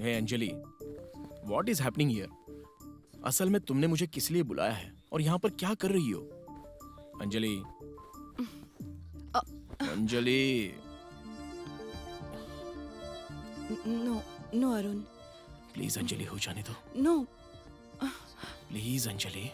Hey Anjali, what is happening here? असल में तुमने मुझे किस लिए बुलाया है और यहाँ पर क्या कर रही हो? Anjali, Anjali, no no Arun, please Anjali, हो जाने दो नो। प्लीज अंजलि।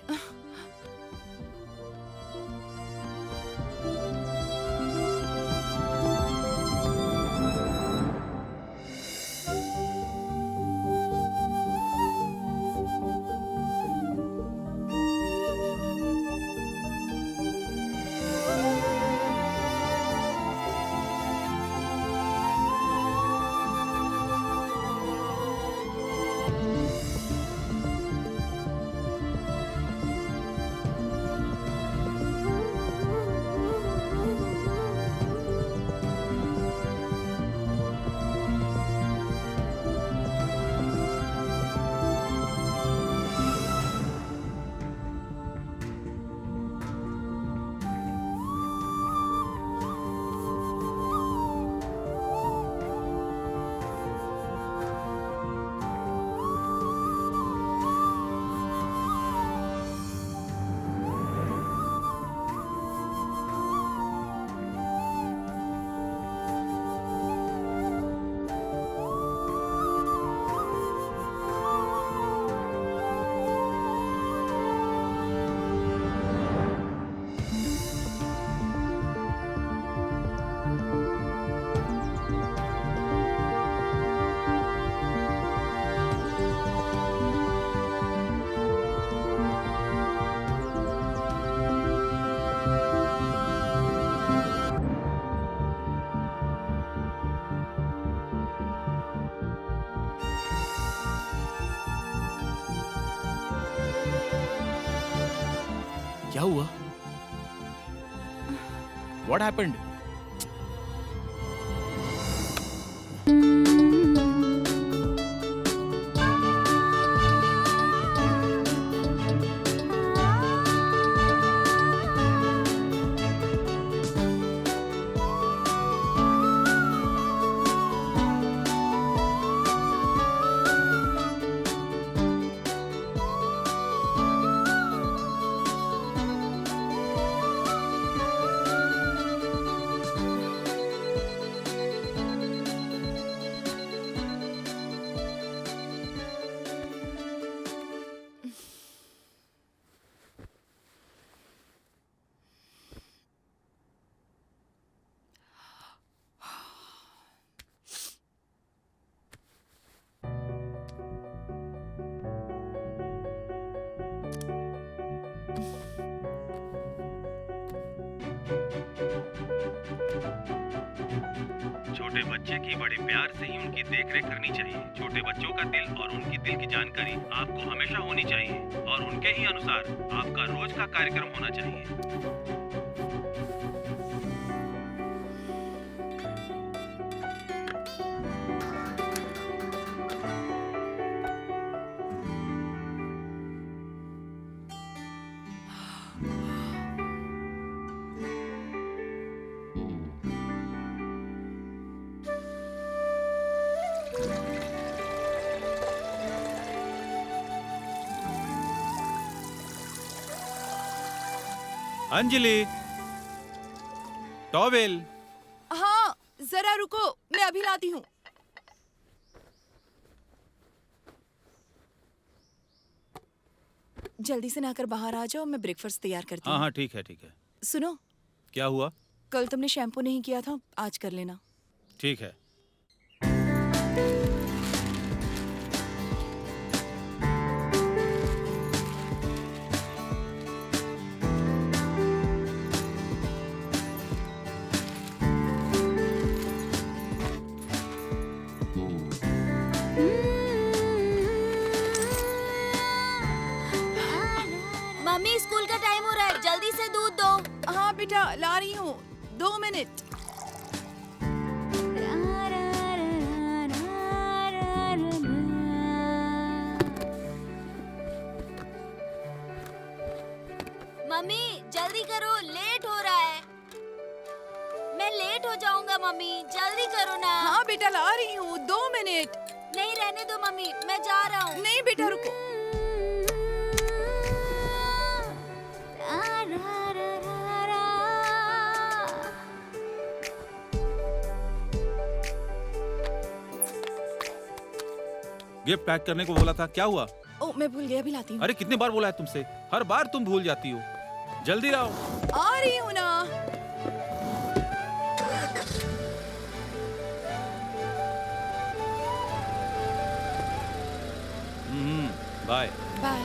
क्या हुआ? What happened? छोटे बच्चे की बड़े प्यार से ही उनकी देखरेख करनी चाहिए। छोटे बच्चों का दिल और उनकी दिल की जानकारी आपको हमेशा होनी चाहिए और उनके ही अनुसार आपका रोज का कार्यक्रम होना चाहिए। अंजलि, टॉवेल। हाँ जरा रुको, मैं अभी लाती हूँ। जल्दी से नहाकर बाहर आ जाओ, मैं ब्रेकफास्ट तैयार करती हूँ। हाँ ठीक है ठीक है। सुनो, क्या हुआ? कल तुमने शैम्पू नहीं किया था, आज कर लेना। ठीक है। मम्मी स्कूल का टाइम हो रहा है, जल्दी से दूध दो। हाँ बेटा, ला रही हूँ, 2 मिनट। मम्मी जल्दी करो, लेट हो रहा है। मैं लेट हो जाऊंगा मम्मी, जल्दी करो ना। हाँ बेटा, ला रही हूँ, 2 मिनट। नहीं रहने दो मम्मी, मैं जा रहा हूँ। नहीं बेटा रुको। गिफ्ट पैक करने को बोला था, क्या हुआ? ओ मैं भूल गया, अभी लाती हूँ। अरे कितने बार बोला है तुमसे, हर बार तुम भूल जाती हो। जल्दी लाओ। आ रही हूँ ना। बाय। बाय।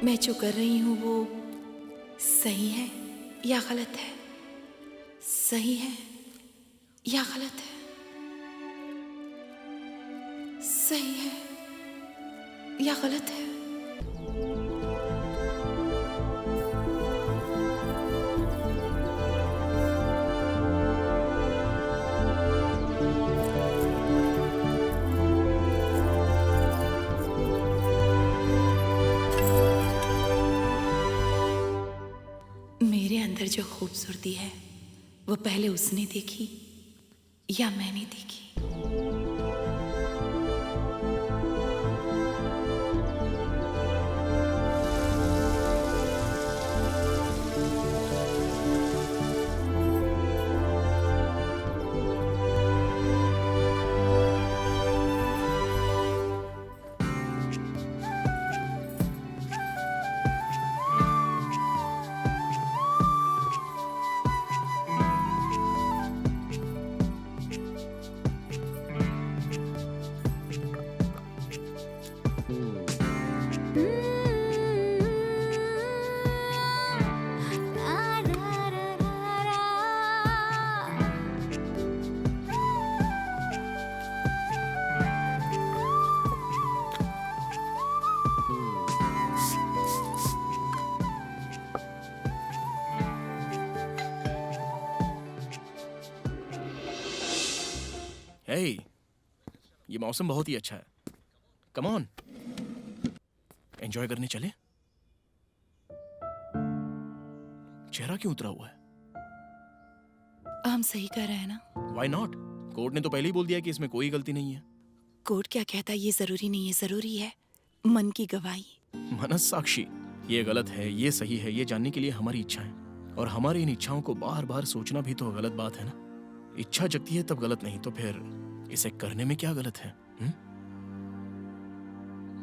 मैं जो कर रही हूँ वो सही है या गलत है? सही है या गलत है? सही है या गलत है? मेरे अंदर जो खूबसूरती है वो पहले उसने देखी या मैंने देखी? हे, ये मौसम बहुत ही अच्छा है। कम ऑन, एंजॉय करने चले। चेहरा क्यों उतरा हुआ है? हम सही कर रहे हैं ना? Why not? कोर्ट ने तो पहले ही बोल दिया कि इसमें कोई गलती नहीं है। कोर्ट क्या कहता है ये जरूरी नहीं है, जरूरी है मन की गवाही। मनस साक्षी, ये गलत है, ये सही है, ये जानने के लिए हमारी इच्छाएं और हमारी इन इच्छाओं को बार बार सोचना भी तो गलत बात है ना। इच्छा जगती है तब गलत नहीं तो फिर इसे करने में क्या गलत है?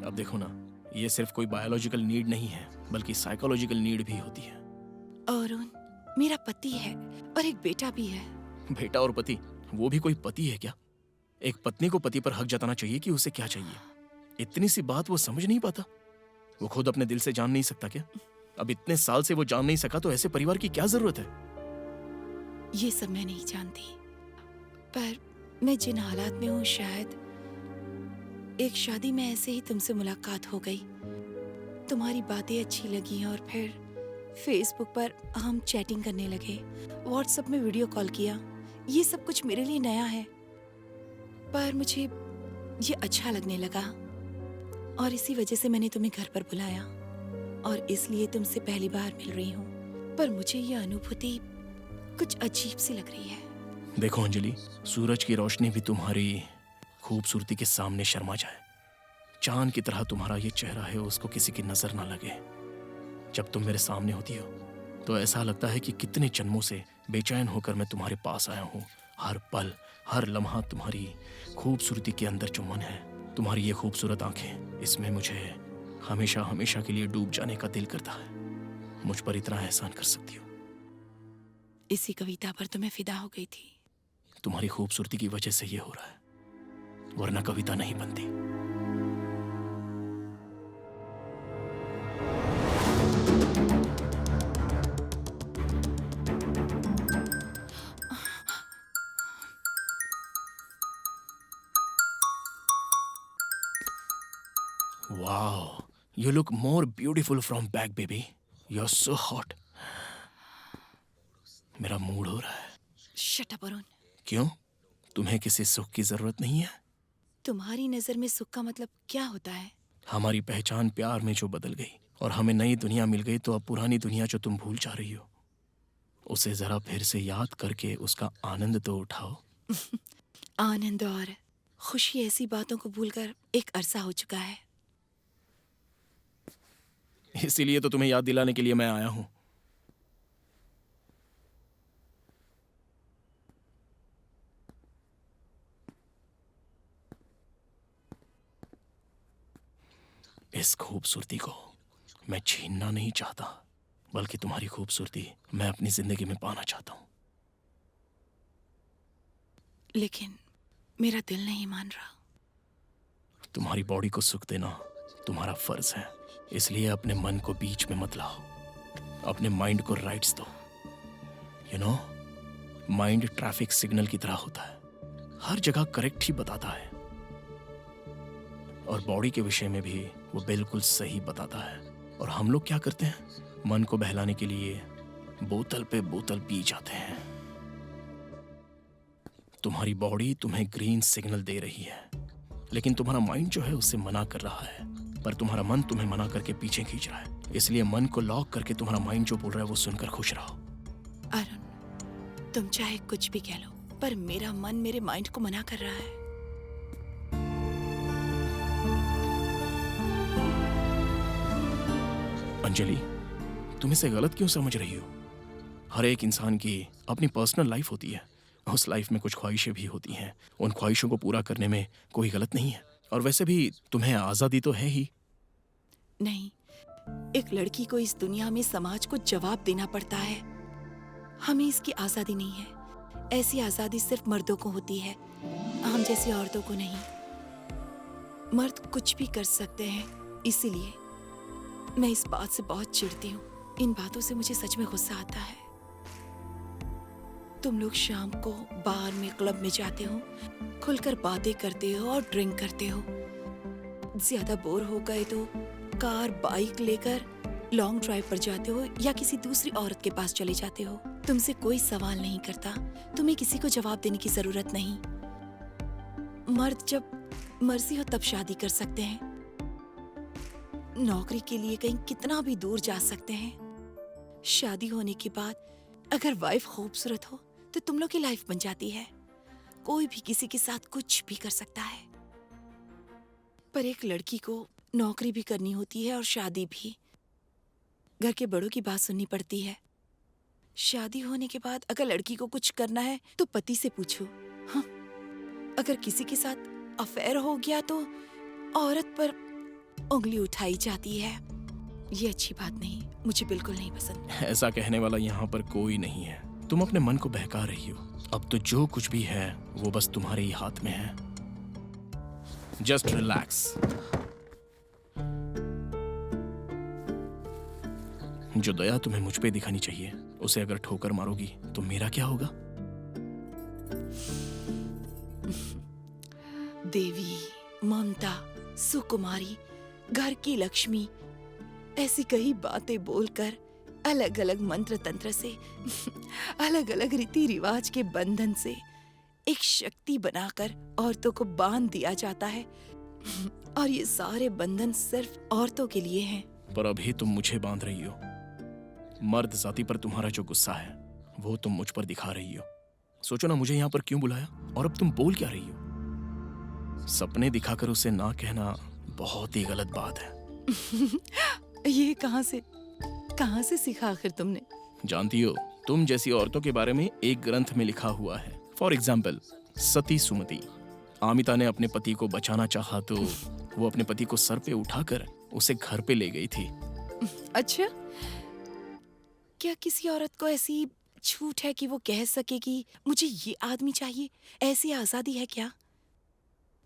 अब देखो ना, ये सिर्फ कोई बायोलॉजिकल नीड नहीं है बल्कि साइकोलॉजिकल नीड भी होती है। और मेरा पति है और एक बेटा भी है। बेटा और पति, वो भी कोई पति है क्या? एक पत्नी को पति पर हक जताना चाहिए कि उसे क्या चाहिए। इतनी सी बात वो समझ नहीं पाता? वो खुद अपने दिल से जान नहीं सकता क्या? अब इतने साल से वो जान नहीं सका तो ऐसे परिवार की क्या जरूरत है? ये सब मैं नहीं जानती, पर मैं जिन हालात में हूँ, शायद एक शादी में ऐसे ही तुमसे मुलाकात हो गई, तुम्हारी बातें अच्छी लगी और फिर फेसबुक पर हम चैटिंग करने लगे, व्हाट्सएप में वीडियो कॉल किया। ये सब कुछ मेरे लिए नया है, पर मुझे ये अच्छा लगने लगा और इसी वजह से मैंने तुम्हें घर पर बुलाया और इसलिए तुमसे पहली बार मिल रही हूँ। पर मुझे ये अनुभूति कुछ अजीब सी लग रही है। देखो अंजलि, सूरज की रोशनी भी तुम्हारी खूबसूरती के सामने शर्मा जाए। चांद की तरह तुम्हारा ये चेहरा है, उसको किसी की नजर ना लगे। जब तुम मेरे सामने होती हो तो ऐसा लगता है कि कितने जन्मों से बेचैन होकर मैं तुम्हारे पास आया हूँ। हर पल, हर लम्हा तुम्हारी खूबसूरती के अंदर जो मन है, तुम्हारी ये खूबसूरत आंखें, इसमें मुझे हमेशा हमेशा के लिए डूब जाने का दिल करता है। मुझ पर इतना एहसान कर सकती हो। इसी कविता पर तो मैं फिदा हो गई थी। तुम्हारी खूबसूरती की वजह से ये हो रहा है, वरना कविता नहीं बनती। Wow, you look more beautiful from back, baby. You're so hot. मेरा मूड हो रहा है। Shut up Arun. क्यों? तुम्हें किसी सुख की जरूरत नहीं है? तुम्हारी नजर में सुख का मतलब क्या होता है? हमारी पहचान प्यार में जो बदल गई और हमें नई दुनिया मिल गई, तो अब पुरानी दुनिया जो तुम भूल जा रही हो, उसे जरा फिर से याद करके उसका आनंद तो उठाओ। आनंद और खुशी ऐसी बातों को भूलकर एक अरसा हो चुका है। इसीलिए तो तुम्हें याद दिलाने के लिए मैं आया हूं। इस खूबसूरती को मैं छीनना नहीं चाहता, बल्कि तुम्हारी खूबसूरती मैं अपनी जिंदगी में पाना चाहता हूं। लेकिन मेरा दिल नहीं मान रहा। तुम्हारी बॉडी को सुख देना तुम्हारा फर्ज है, इसलिए अपने मन को बीच में मत लाओ। अपने माइंड को राइट्स दो। You know, mind traffic signal की तरह होता है, हर जगह करेक्ट ही बताता है, और बॉडी के विषय में भी वो बिल्कुल सही बताता है। और हम लोग क्या करते हैं? मन को बहलाने के लिए बोतल पे बोतल पी जाते हैं। तुम्हारी बॉडी तुम्हें ग्रीन सिग्नल दे रही है, लेकिन तुम्हारा माइंड जो है उससे मना कर रहा है, पर तुम्हारा मन तुम्हें मना करके पीछे खींच रहा है। इसलिए मन को लॉक करके तुम्हारा माइंड जो बोल रहा है वो सुनकर खुश रहो। अरुण, तुम चाहे कुछ भी कह लो, पर मेरा मन मेरे माइंड को मना कर रहा है। अंजलि, तुम इसे गलत क्यों समझ रही हो? हर एक इंसान की अपनी पर्सनल लाइफ होती है। उस लाइफ में कुछ ख्वाहिशें भी होती हैं। उन ख्वाहिशों को पूरा करने में कोई गलत नहीं है। और वैसे भी तुम्हें आज़ादी तो है ही। नहीं, एक लड़की को इस दुनिया में समाज को जवाब देना पड़ता है। हमें इसकी आज़ादी नहीं है। ऐसी आज़ादी सिर्फ मर्दों को होती है, हम जैसी औरतों को नहीं। मर्द कुछ भी कर सकते हैं, इसीलिए मैं इस बात से बहुत चिढ़ती हूँ। इन बातों से मुझे सच में गुस्सा आता है। तुम लोग शाम को बार में, क्लब में जाते हो, खुलकर बातें करते हो और ड्रिंक करते हो। ज्यादा बोर हो गए तो कार, बाइक लेकर लॉन्ग ड्राइव पर जाते हो या किसी दूसरी औरत के पास चले जाते हो। तुमसे कोई सवाल नहीं करता, तुम्हें किसी को जवाब देने की जरूरत नहीं। मर्द जब मर्जी हो तब शादी कर सकते हैं। नौकरी के लिए कहीं कितना भी दूर जा सकते हैं। शादी होने के बाद अगर वाइफ खूबसूरत हो तो तुम लोग की लाइफ बन जाती है। कोई भी किसी के साथ कुछ भी कर सकता है। पर एक लड़की को नौकरी भी करनी होती है और शादी भी। घर के बड़ों की बात सुननी पड़ती है। शादी होने के बाद अगर लड़की को कुछ करना है तो पति से पूछो। हाँ, अगर किसी के साथ अफेयर हो गया तो औरत पर उंगली उठाई जाती है। ये अच्छी बात नहीं, मुझे बिल्कुल नहीं पसंद। ऐसा कहने वाला यहाँ पर कोई नहीं है। तुम अपने मन को बहका रही हो। अब तो जो कुछ भी है वो बस तुम्हारे ही हाथ में है। Just relax. जो दया तुम्हें मुझ पे दिखानी चाहिए, उसे अगर ठोकर मारोगी तो मेरा क्या होगा? देवी, ममता, सुकुमारी, घर की लक्ष्मी, ऐसी कई बातें बोलकर अलग अलग मंत्र तंत्र से अलग अलग रीति रिवाज के बंधन से एक शक्ति बनाकर औरतों को बांध दिया जाता है। और ये सारे बंधन सिर्फ औरतों के लिए हैं। पर अभी तुम मुझे बांध रही हो। मर्द जाति पर तुम्हारा जो गुस्सा है वो तुम मुझ पर दिखा रही हो। सोचो ना, मुझे यहाँ पर क्यों बुलाया और अब तुम बोल क्या रही हो? सपने दिखाकर उसे ना कहना बहुत ही गलत बात है। ये कहाँ से सीखा आखिर तुमने? जानती हो, तुम जैसी औरतों के बारे में एक ग्रंथ में लिखा हुआ है। फॉर एग्जाम्पल, सती सुमति। आमिता ने अपने पति को बचाना चाहा तो वो अपने पति को सर पे उठाकर उसे घर पे ले गई थी। अच्छा, क्या किसी औरत को ऐसी छूट है कि वो कह सके कि मुझे ये आदमी चाहिए? ऐसी आजादी है क्या?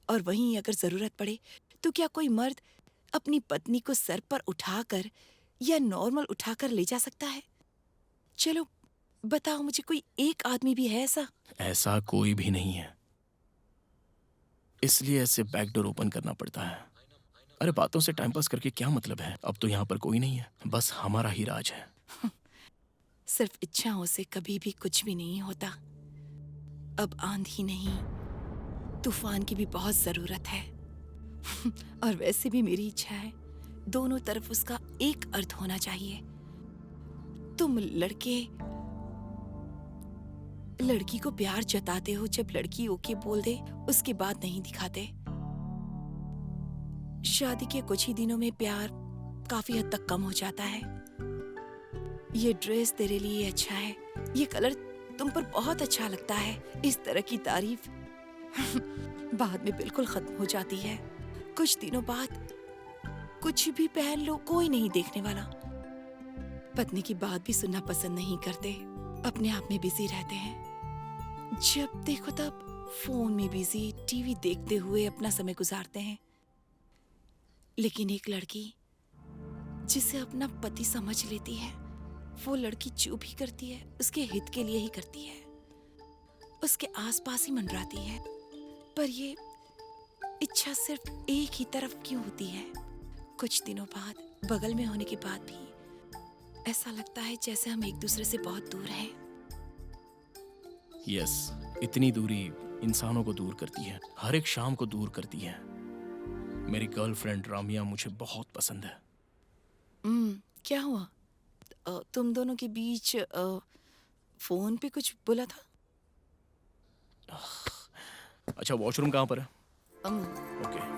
और वहीं अगर जरूरत पड़े तो क्या कोई मर्द अपनी पत्नी को सर पर उठाकर या नॉर्मल उठाकर ले जा सकता है? चलो बताओ मुझे, कोई एक आदमी भी है ऐसा? ऐसा कोई भी नहीं है, इसलिए ऐसे बैकडोर ओपन करना पड़ता है। अरे बातों से टाइम पास करके क्या मतलब है? अब तो यहाँ पर कोई नहीं है, बस हमारा ही राज है। सिर्फ इच्छाओं से कभी भी कुछ भी नहीं होता। अब आंधी नहीं, तूफान की भी बहुत जरूरत है। और वैसे भी मेरी इच्छा है, दोनों तरफ उसका एक अर्थ होना चाहिए। तुम लड़की को प्यार जताते हो जब लड़की ओके बोल दे, उसके बाद नहीं दिखाते। शादी के कुछ ही दिनों में प्यार काफी हद तक कम हो जाता है। ये ड्रेस तेरे लिए अच्छा है, ये कलर तुम पर बहुत अच्छा लगता है, इस तरह की तारीफ बाद में बिल्कुल खत्म हो जाती है। कुछ दिनों बाद कुछ भी पहन लो, कोई नहीं देखने वाला। पत्नी की बात भी सुनना पसंद नहीं करते, अपने आप में बिजी रहते हैं। जब देखो तब फोन में बिजी, टीवी देखते हुए अपना समय गुजारते हैं। लेकिन एक लड़की जिसे अपना पति समझ लेती है, वो लड़की जो भी करती है उसके हित के लिए ही करती है, उसके आसपास ही मंडराती है। पर ये इच्छा सिर्फ एक ही तरफ क्यों होती है? कुछ दिनों बाद, बगल में होने के बाद भी ऐसा लगता है जैसे हम एक दूसरे से बहुत दूर हैं। यस, इतनी दूरी इंसानों को दूर करती है, हर एक शाम को दूर करती है। मेरी गर्लफ्रेंड रामिया मुझे बहुत पसंद है। क्या हुआ? तुम दोनों के बीच फोन पे कुछ बोला था? अच्छा, वॉशरूम कहाँ पर है? अम, ओके।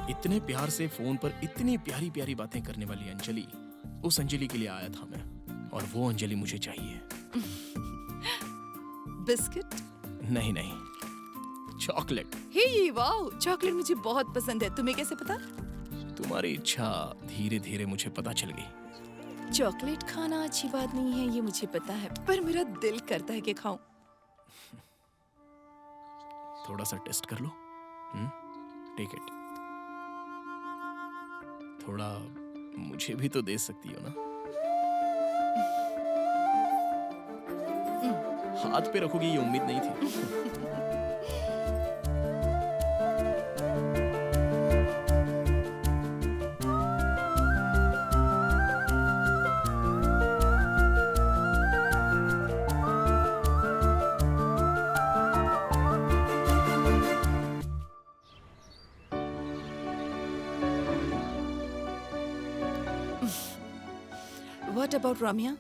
इतने प्यार से फोन पर इतनी प्यारी प्यारी बातें करने वाली अंजलि, उस अंजलि के लिए आया था मैं, और वो अंजलि मुझे चाहिए। बिस्किट? नहीं नहीं, चॉकलेट। हे वाओ, चॉकलेट मुझे बहुत पसंद है। तुम्हें कैसे पता? तुम्हारी इच्छा धीरे धीरे मुझे पता चल गई। चॉकलेट खाना अच्छी बात नहीं है, ये मुझे पता है, पर मेरा दिल करता है कि खाऊं। थोड़ा सा टेस्ट कर लो। Take it. थोड़ा मुझे भी तो दे सकती हो ना? हाथ पे रखोगी ये उम्मीद नहीं थी। What about रम्या?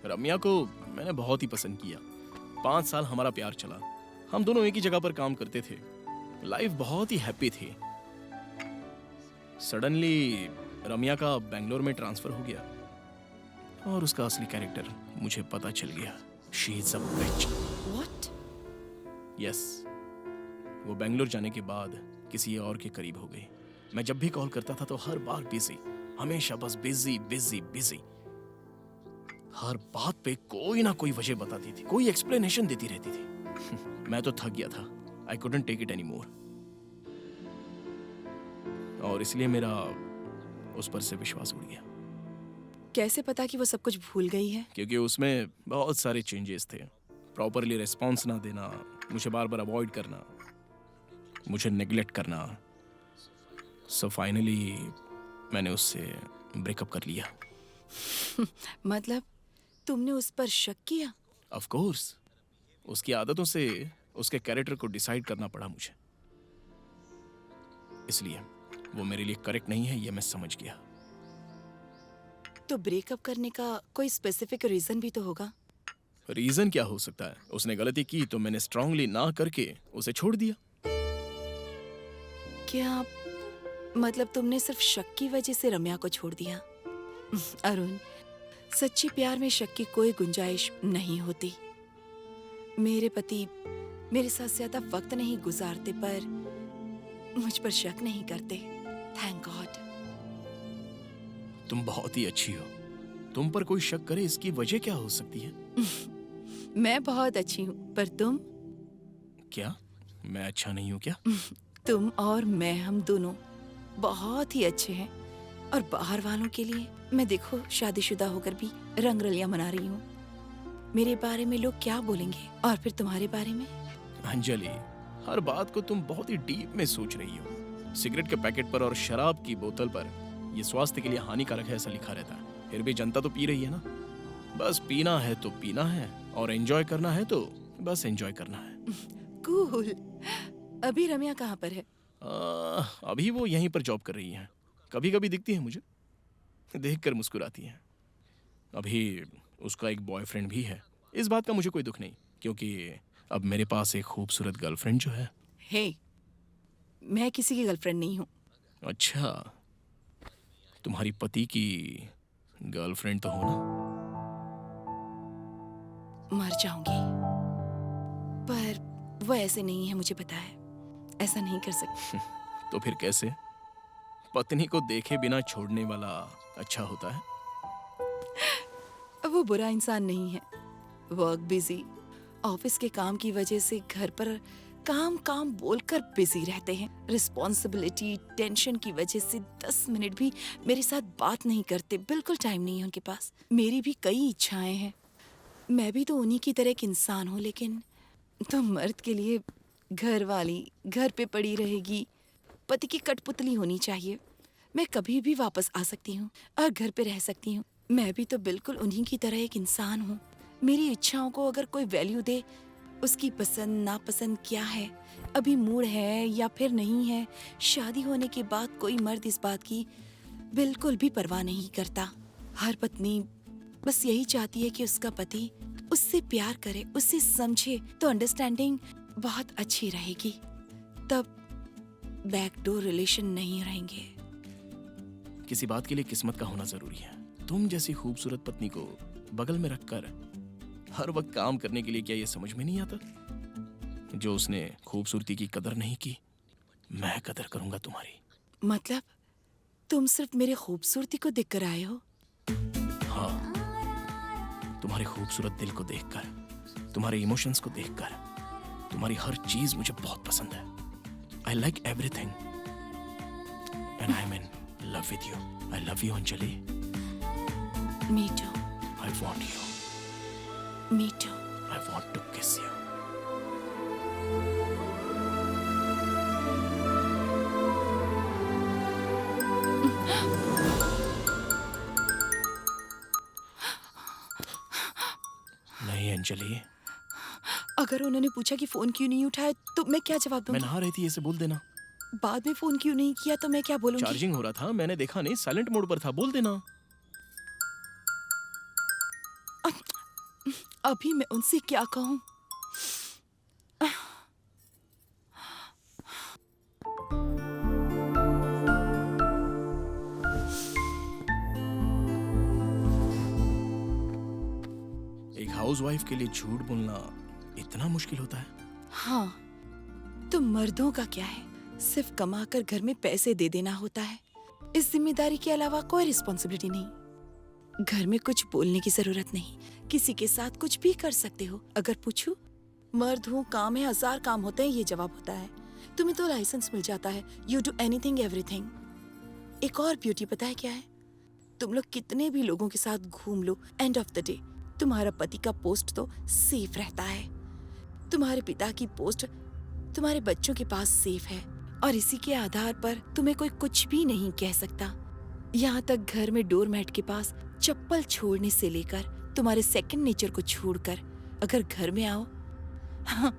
रम्या को मैंने बहुत ही पसंद किया। 5 साल हमारा प्यार चला। हम दोनों एक ही जगह पर काम करते थे। लाइफ बहुत ही हैप्पी थी। सडनली रम्या का बेंगलोर में ट्रांसफर हो गया और उसका असली कैरेक्टर मुझे पता चल गया। She is a bitch. What? Yes, वो बेंगलोर जाने के बाद किसी और के करीब हो गई। मैं जब भी कॉल करता था तो हर बार बिजी, हमेशा बस बिजी बिजी बिजी। हर बात पे कोई ना कोई वजह बताती थी, कोई एक्सप्लेनेशन देती रहती थी। मैं तो थक गया था। I couldn't take it any more. और इसलिए मेरा उस पर से विश्वास उड़ गया। कैसे पता कि वो सब कुछ भूल गई है? क्योंकि उसमें बहुत सारे चेंजेस थे। प्रॉपरली रिस्पॉन्स ना देना, मुझे बार बार अवॉइड करना, मुझे नेग्लेक्ट करना। सो फाइनली मैंने उससे ब्रेकअप कर लिया। मतलब तुमने उस पर शक किया? ऑफ कोर्स, उसकी आदतों से उसके कैरेक्टर को डिसाइड करना पड़ा मुझे। इसलिए वो मेरे लिए करेक्ट नहीं है, ये मैं समझ गया। तो ब्रेकअप करने का कोई स्पेसिफिक रीजन भी तो होगा? रीजन क्या हो सकता है? उसने गलती की तो मैंने स्ट्रांगली ना करके उसे छोड़ दिया। क्या मतलब तुमने सिर्फ शक की वजह से रम्या को छोड़ दिया? अरुण, सच्चे प्यार में शक की कोई गुंजाइश नहीं होती। मेरे पति मेरे साथ ज्यादा वक्त नहीं गुजारते पर मुझ पर शक नहीं करते। Thank God. तुम बहुत ही अच्छी हो। तुम पर कोई शक करे इसकी वजह क्या हो सकती है? मैं बहुत अच्छी हूँ, पर तुम? क्या मैं अच्छा नहीं हूँ क्या? तुम और मैं, हम दोनों बहुत ही अच्छे हैं। और बाहर वालों के लिए मैं देखो शादीशुदा होकर भी रंग रलियां मना रही हूँ। मेरे बारे में लोग क्या बोलेंगे, और फिर तुम्हारे बारे में? अंजलि, हर बात को तुम बहुत ही डीप में सोच रही हो। सिगरेट के पैकेट पर और शराब की बोतल पर ये स्वास्थ्य के लिए हानिकारक है ऐसा लिखा रहता है, फिर भी जनता तो पी रही है ना। बस पीना है तो पीना है, और एंजॉय करना है तो बस एंजॉय करना है। कूल। अभी रम्या कहाँ पर है? अभी वो यहीं पर जॉब कर रही है। कभी कभी दिखती है मुझे, देखकर मुस्कुराती है। अभी उसका एक बॉयफ्रेंड भी है। इस बात का मुझे कोई दुख नहीं, क्योंकि अब मेरे पास एक खूबसूरत गर्लफ्रेंड जो है। हे, मैं किसी की गर्लफ्रेंड नहीं हूँ। अच्छा, तुम्हारी पति की गर्लफ्रेंड तो हो ना? मर जाऊंगी, पर वो ऐसे नहीं है, मुझे पता है। ऐसा नहीं कर सकती। तो फिर कैसे? पत्नी को देखे बिना छोड़ने वाला अच्छा होता है? वो बुरा इंसान नहीं है। वर्क बिजी, ऑफिस के काम की वजह से घर पर काम काम बोलकर बिजी रहते हैं। रिस्पॉन्सिबिलिटी, टेंशन की वजह से 10 मिनट भी मेरे साथ बात नहीं करते। बिल्कुल टाइम नहीं है उनके पास। मेरी भी कई इच्छाएं हैं, मैं भी तो उन्हीं की तरह एक इंसान हूँ। लेकिन तो मर्द के लिए घर वाली घर पे पड़ी रहेगी, पति की कठपुतली होनी चाहिए। मैं कभी भी वापस आ सकती हूँ और घर पे रह सकती हूँ। मैं भी तो बिल्कुल उन्हीं की तरह एक इंसान हूँ। मेरी इच्छाओं को अगर कोई वैल्यू दे, उसकी पसंद नापसंद क्या है, अभी मूड है या फिर नहीं है, शादी होने के बाद कोई मर्द इस बात की बिल्कुल भी परवाह नहीं करता। हर पत्नी बस यही चाहती है कि उसका पति उससे प्यार करे, उससे समझे, तो अंडरस्टैंडिंग बहुत अच्छी रहेगी। तब बैकडोर रिलेशन नहीं रहेंगे। किसी बात के लिए किस्मत का होना जरूरी है। तुम जैसी खूबसूरत पत्नी को बगल में रखकर हर वक्त काम करने के लिए क्या ये समझ में नहीं आता? जो उसने खूबसूरती की कदर नहीं की, मैं कदर करूंगा तुम्हारी। मतलब तुम सिर्फ मेरे खूबसूरती को देखकर आए हो? हाँ, तुम्हारे खूबसूरत दिल को देखकर, तुम्हारे इमोशंस को देखकर, तुम्हारी हर चीज मुझे बहुत पसंद है। I like everything, and I'm in love with you. I love you, Anjali. Me too. I want you. Me too. I want to kiss you. नहीं अंजलि, अगर उन्होंने पूछा कि फोन क्यों नहीं उठाया तो मैं क्या जवाब मैं दूंगी? नहा रही थी, ऐसे बोल देना। बाद में फोन क्यों नहीं किया तो मैं क्या बोलूंगी? चार्जिंग हो रहा था, मैंने देखा नहीं, साइलेंट मोड पर था, बोल देना। अभी मैं उनसे क्या कहूँ? एक हाउसवाइफ के लिए झूठ बोलना इतना मुश्किल होता है? हाँ, तो मर्दों का क्या है? सिर्फ कमाकर घर में पैसे दे देना होता है। इस जिम्मेदारी के अलावा कोई रिस्पॉन्सिबिलिटी नहीं। घर में कुछ बोलने की जरूरत नहीं, किसी के साथ कुछ भी कर सकते हो। अगर पूछूं, मर्द हूँ, काम है, 1000 काम होते हैं, ये जवाब होता है। तुम्हें तो लाइसेंस मिल जाता है, यू डू एनीथिंग एवरीथिंग। एक और ब्यूटी पता है क्या है? तुम लोग कितने भी लोगों के साथ घूम लो, एंड ऑफ द डे तुम्हारा पति का पोस्ट तो सेफ रहता है। तुम्हारे पिता की पोस्ट तुम्हारे बच्चों के पास सेफ है, और इसी के आधार पर तुम्हें कोई कुछ भी नहीं कह सकता। यहाँ तक घर में डोरमैट के पास चप्पल छोड़ने से लेकर तुम्हारे सेकंड नेचर को छोड़कर अगर घर में आओ, हाँ,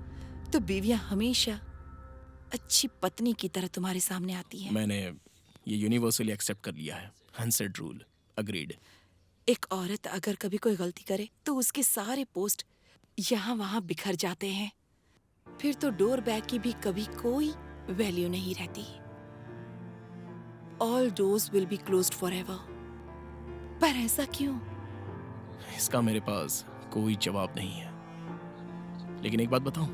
तो बीवियां हमेशा अच्छी पत्नी की तरह तुम्हारे सामने आती हैं। मैंने ये यूनिवर्सली एक्सेप्ट कर लिया है। हंसेड रूल, अग्रीड। एक औरत अगर कभी कोई गलती करे तो उसके सारे पोस्ट यहाँ वहाँ बिखर जाते हैं। फिर तो डोर बैग की भी कभी कोई वैल्यू नहीं रहती। All doors will be closed forever। पर ऐसा क्यों? इसका मेरे पास कोई जवाब नहीं है। लेकिन एक बात बताऊं,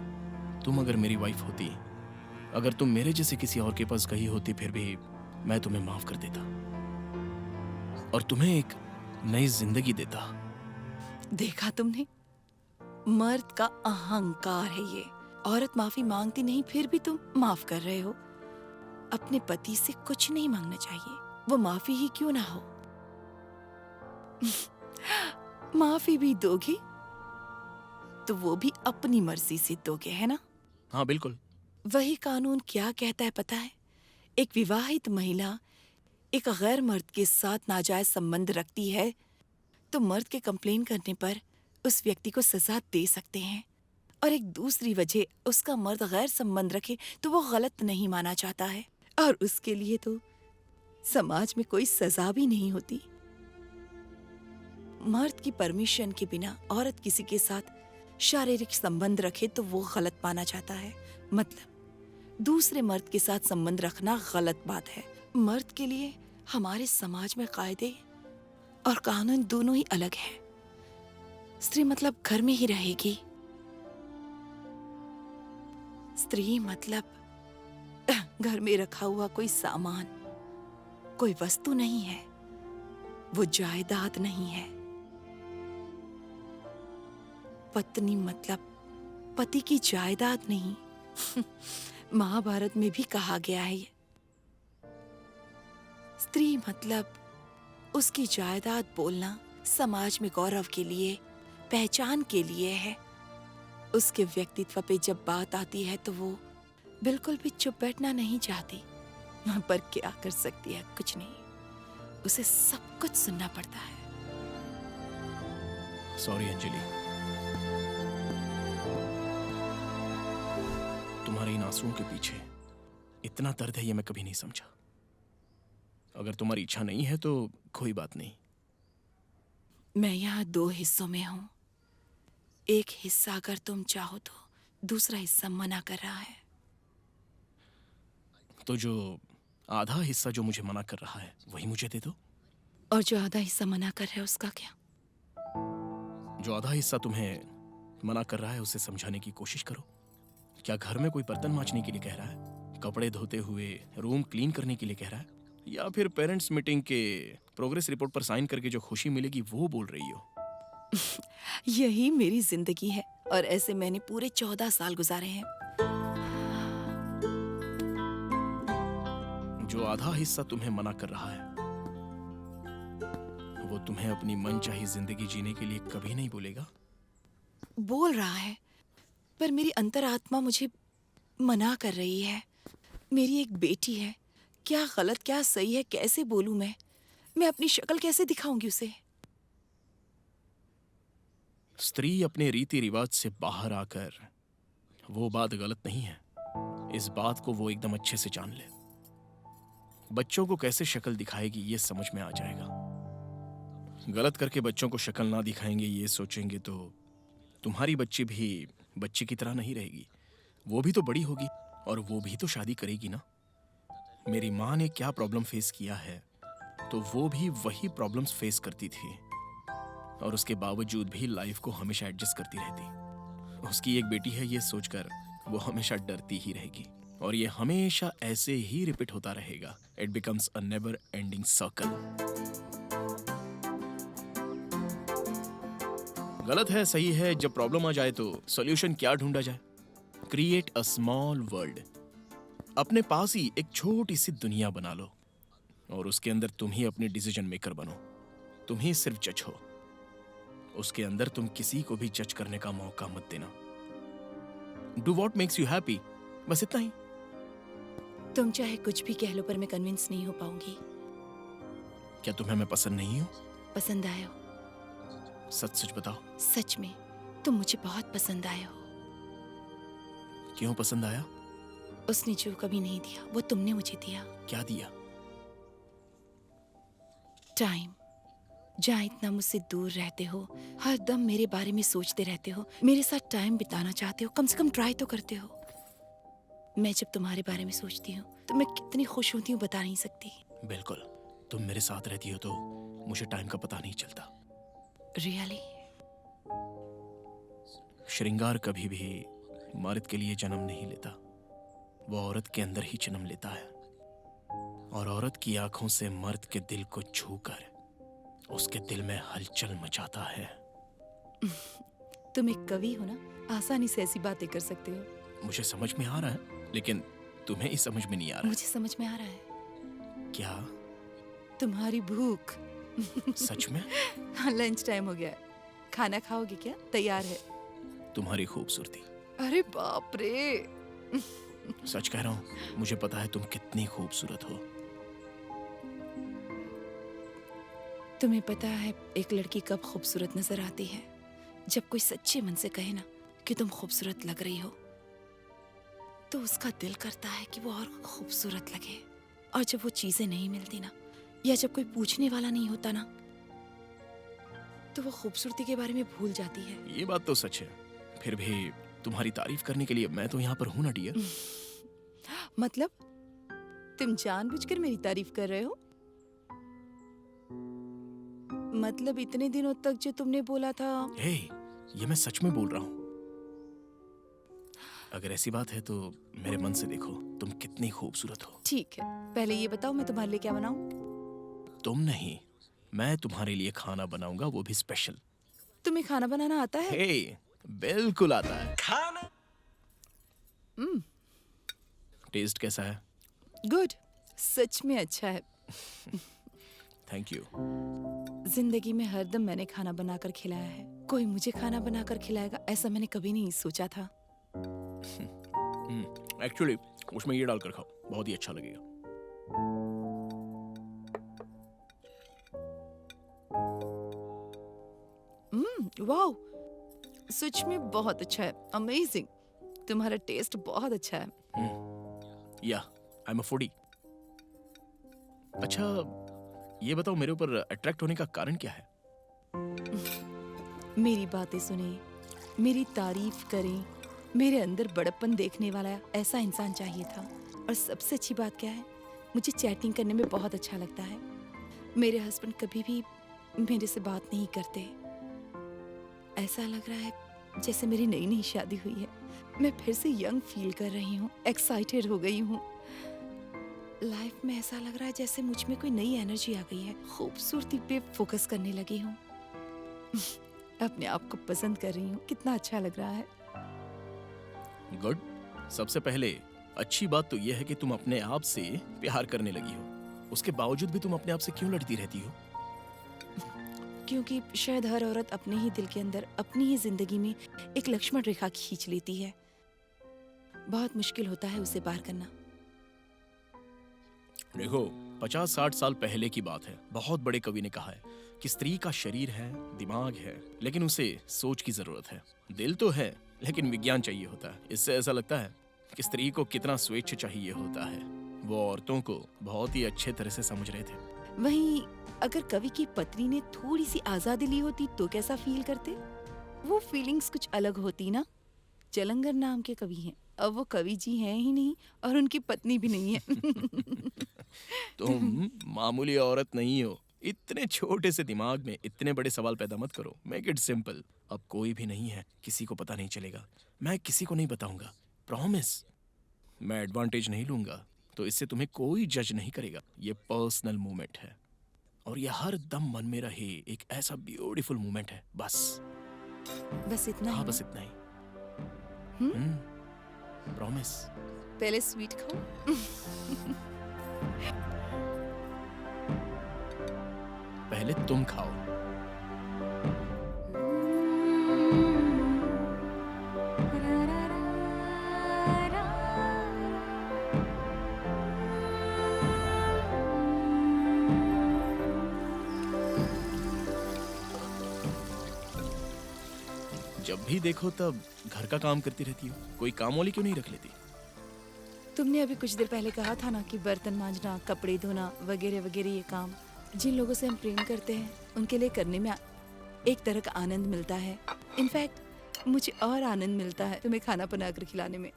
तुम अगर मेरी वाइफ होती, अगर तुम मेरे जैसे किसी और के पास गई होती, फिर भी मैं तुम्हें माफ कर देता और तुम्हें एक नई जिंदगी देता। देखा तुमने, मर्द का अहंकार है ये। औरत माफी मांगती नहीं, फिर भी तुम माफ कर रहे हो। अपने पति से कुछ नहीं मांगना चाहिए, वो माफी ही क्यों ना हो। माफी भी दोगे तो वो भी अपनी मर्जी से दोगे, है ना? हाँ बिल्कुल। वही कानून क्या कहता है पता है? एक विवाहित महिला एक गैर मर्द के साथ नाजायज संबंध रखती है तो मर्द के कंप्लेन करने पर उस व्यक्ति को सजा दे सकते हैं, और एक दूसरी वजह उसका मर्द गैर संबंध रखे तो वो गलत नहीं माना जाता है, और उसके लिए तो समाज में कोई सजा भी नहीं होती। मर्द की परमिशन के बिना औरत किसी के साथ शारीरिक संबंध रखे तो वो गलत माना जाता है। मतलब दूसरे मर्द के साथ संबंध रखना गलत बात है। मर्द के लिए हमारे समाज में कायदे और कानून दोनों ही अलग है। स्त्री मतलब घर में ही रहेगी। स्त्री मतलब घर में रखा हुआ कोई सामान, कोई वस्तु नहीं है, वो जायदाद नहीं है। पत्नी मतलब पति की जायदाद नहीं। महाभारत में भी कहा गया है ये। स्त्री मतलब उसकी जायदाद बोलना समाज में गौरव के लिए, पहचान के लिए है। उसके व्यक्तित्व पे जब बात आती है तो वो बिल्कुल भी चुप बैठना नहीं चाहती, पर क्या कर सकती है? कुछ नहीं, उसे सब कुछ सुनना पड़ता है। सॉरी अंजलि, तुम्हारे इन आंसुओं के पीछे इतना दर्द है ये मैं कभी नहीं समझा। अगर तुम्हारी इच्छा नहीं है तो कोई बात नहीं। मैं यहाँ 2 हिस्सों में हूँ। एक हिस्सा अगर तुम चाहो तो दूसरा हिस्सा मना कर रहा है। तो जो आधा हिस्सा जो मुझे मना कर रहा है वही मुझे दे दो। और जो आधा हिस्सा मना कर रहा है उसका क्या? जो आधा हिस्सा तुम्हें मना कर रहा है उसे समझाने की कोशिश करो। क्या घर में कोई बर्तन मांजने के लिए कह रहा है, कपड़े धोते हुए रूम क्लीन करने के लिए कह रहा है, या फिर पेरेंट्स मीटिंग के प्रोग्रेस रिपोर्ट पर साइन करके जो खुशी मिलेगी वो बोल रही हो? यही मेरी जिंदगी है और ऐसे मैंने पूरे 14 साल गुजारे हैं। जो आधा हिस्सा तुम्हें मना कर रहा है वो तुम्हें अपनी मनचाही जिंदगी जीने के लिए कभी नहीं बोलेगा। बोल रहा है, पर मेरी अंतरात्मा मुझे मना कर रही है। मेरी एक बेटी है, क्या गलत क्या सही है कैसे बोलूं मैं अपनी शक्ल कैसे दिखाऊंगी उसे? स्त्री अपने रीति रिवाज से बाहर आकर वो बात गलत नहीं है, इस बात को वो एकदम अच्छे से जान ले। बच्चों को कैसे शक्ल दिखाएगी ये समझ में आ जाएगा। गलत करके बच्चों को शक्ल ना दिखाएंगे ये सोचेंगे तो तुम्हारी बच्ची भी बच्ची की तरह नहीं रहेगी। वो भी तो बड़ी होगी और वो भी तो शादी करेगी ना। मेरी माँ ने क्या प्रॉब्लम फेस किया है तो वो भी वही प्रॉब्लम्स फेस करती थी और उसके बावजूद भी लाइफ को हमेशा एडजस्ट करती रहती। उसकी एक बेटी है ये सोचकर वो हमेशा डरती ही रहेगी और ये हमेशा ऐसे ही रिपीट होता रहेगा। It becomes a never ending circle. गलत है सही है, जब प्रॉब्लम आ जाए तो सॉल्यूशन क्या ढूंढा जाए? Create a small world. अपने पास ही एक छोटी सी दुनिया बना लो और उसके अंदर तुम ही अपनी डिसीजन मेकर बनो। तुम ही सिर्फ जज हो, उसके अंदर तुम किसी को भी जज करने का मौका मत देना। Do what makes you happy, बस इतना ही। तुम चाहे कुछ भी कह लो पर मैं कन्विंस नहीं हो पाऊंगी। क्या तुम्हें मैं पसंद नहीं हूं? पसंद आए हो, सच सच बताओ। सच में तुम मुझे बहुत पसंद आए हो। क्यों पसंद आया? उसने जो कभी नहीं दिया वो तुमने मुझे दिया। क्या दिया? टाइम। जहाँ इतना मुझसे दूर रहते हो, हर दम मेरे बारे में सोचते रहते हो, मेरे साथ टाइम बिताना चाहते हो, कम से कम ट्राई तो करते हो। मैं जब तुम्हारे बारे में सोचती हूँ तो मैं कितनी खुश होती हूँ बता नहीं सकती। बिल्कुल, तुम मेरे साथ रहती हो तो मुझे टाइम का पता नहीं चलता। रियली? श्रृंगार कभी भी मर्द के लिए जन्म नहीं लेता, वो औरत के अंदर ही जन्म लेता है। और औरत की आंखों से मर्द के दिल को छूकर उसके दिल में हलचल मचाता है। तुम एक कवि हो ना, आसानी से ऐसी बातें कर सकते हो। मुझे समझ में आ रहा है, लेकिन तुम्हें ही समझ में नहीं आ रहा मुझे समझ में आ रहा है। है। क्या? तुम्हारी भूख। सच में? हाँ, लंच टाइम हो गया है। खाना खाओगे क्या? तैयार है। तुम्हारी खूबसूरती। अरे बाप रे। सच कह रहा हूँ, मुझे पता है तुम कितनी खूबसूरत हो। तुम्हें पता है एक लड़की कब खूबसूरत नजर आती है? जब कोई सच्चे मन से कहे ना कि तुम खूबसूरत लग रही हो, तो उसका दिल करता है कि वो और खूबसूरत लगे। और जब वो चीजें नहीं मिलती ना, या जब कोई पूछने वाला नहीं होता ना, तो वो खूबसूरती के बारे में भूल जाती है। ये बात तो सच है, फिर भी तुम्हारी तारीफ करने के लिए मैं तो यहाँ पर हूँ ना डियर। मतलब तुम जानबूझकर मेरी तारीफ कर रहे हो? मतलब इतने दिनों तक जो तुमने बोला था। हे, ये मैं सच में बोल रहा हूँ। अगर ऐसी बात है तो मेरे मन से देखो, तुम कितनी खूबसूरत हो। ठीक है, पहले ये बताओ मैं तुम्हारे लिए क्या बनाऊं? तुम नहीं, मैं तुम्हारे लिए खाना बनाऊंगा, वो भी स्पेशल। तुम्हें खाना बनाना आता है? हे, बिल्कुल आता है। टेस्ट कैसा है? गुड, सच में अच्छा है। Thank you. जिंदगी में हरदम मैंने खाना बनाकर खिलाया है। कोई मुझे खाना बनाकर खिलाएगा ऐसा मैंने कभी नहीं सोचा था। एक्चुअली उसमें ये डालकर खाओ, बहुत ही अच्छा लगेगा। वाओ, सच में बहुत अच्छा है। अमेजिंग, तुम्हारा टेस्ट बहुत अच्छा है। या, आई एम अ फूडी। अच्छा, ये बताओ मेरे ऊपर अट्रैक्ट होने का कारण क्या है? मेरी बातें सुने, मेरी तारीफ करें, मेरे अंदर बड़प्पन देखने वाला ऐसा इंसान चाहिए था। और सबसे अच्छी बात क्या है, मुझे चैटिंग करने में बहुत अच्छा लगता है। मेरे हस्बैंड कभी भी मेरे से बात नहीं करते। ऐसा लग रहा है जैसे मेरी नई नई शादी हुई है। मैं फिर से यंग फील कर रही हूँ, एक्साइटेड हो गई हूँ। लाइफ में ऐसा लग रहा है जैसे मुझ में कोई नई एनर्जी आ गई है। खूबसूरती पे फोकस करने लगी हूँ। अपने आप को पसंद कर रही हूँ। कितना अच्छा लग रहा है। गुड। सबसे पहले अच्छी बात तो यह है कि तुम अपने आप से प्यार करने लगी हो। उसके बावजूद भी तुम अपने आप से क्यों लड़ती रहती हो? क्योंकि शायद हर औरत अपने ही दिल के अंदर, अपनी ही जिंदगी में एक लक्ष्मण रेखा खींच लेती है। बहुत मुश्किल होता है उसे पार करना। देखो, 50-60 साल पहले की बात है। बहुत बड़े कवि ने कहा है कि स्त्री का शरीर है, दिमाग है, लेकिन उसे सोच की जरूरत है। दिल तो है, लेकिन विज्ञान चाहिए होता है। इससे ऐसा लगता है कि स्त्री को कितना स्वेच्छ चाहिए होता है। वो औरतों को बहुत ही अच्छे तरह से समझ रहे थे। वहीं अगर कवि की पत्नी ने थोड़ी सी आजादी ली होती तो कैसा फील करते? वो फीलिंग्स कुछ अलग होती ना। जलंगर नाम के कवि हैं, अब वो कवि जी हैं ही नहीं और उनकी पत्नी भी नहीं है। तुम मामूली औरत नहीं हो। इतने छोटे से दिमाग में इतने बड़े सवाल पैदा मत करो। Make it simple. अब कोई भी नहीं है, किसी को पता नहीं चलेगा। मैं किसी को नहीं बताऊंगा, प्रॉमिस। मैं एडवांटेज नहीं लूंगा, तो इससे तुम्हें कोई जज नहीं करेगा। ये पर्सनल मोमेंट है और ये हर दम मन में रहे एक ऐसा ब्यूटीफुल मोमेंट है। बस बस इतना हाँ, ही बस ना? इतना ही। प्रॉमिस। पहले स्वीट खाओ। पहले तुम खाओ। जब भी देखो तब घर का काम करती रहती हो। कोई काम वाली क्यों नहीं रख लेती? तुमने अभी कुछ देर पहले कहा था ना कि बर्तन मांजना, कपड़े धोना वगैरह वगैरह ये काम जिन लोगों से हम प्रेम करते हैं उनके लिए करने में एक तरह का आनंद मिलता है। इनफैक्ट मुझे और आनंद मिलता है तुम्हें खाना बनाकर खिलाने में।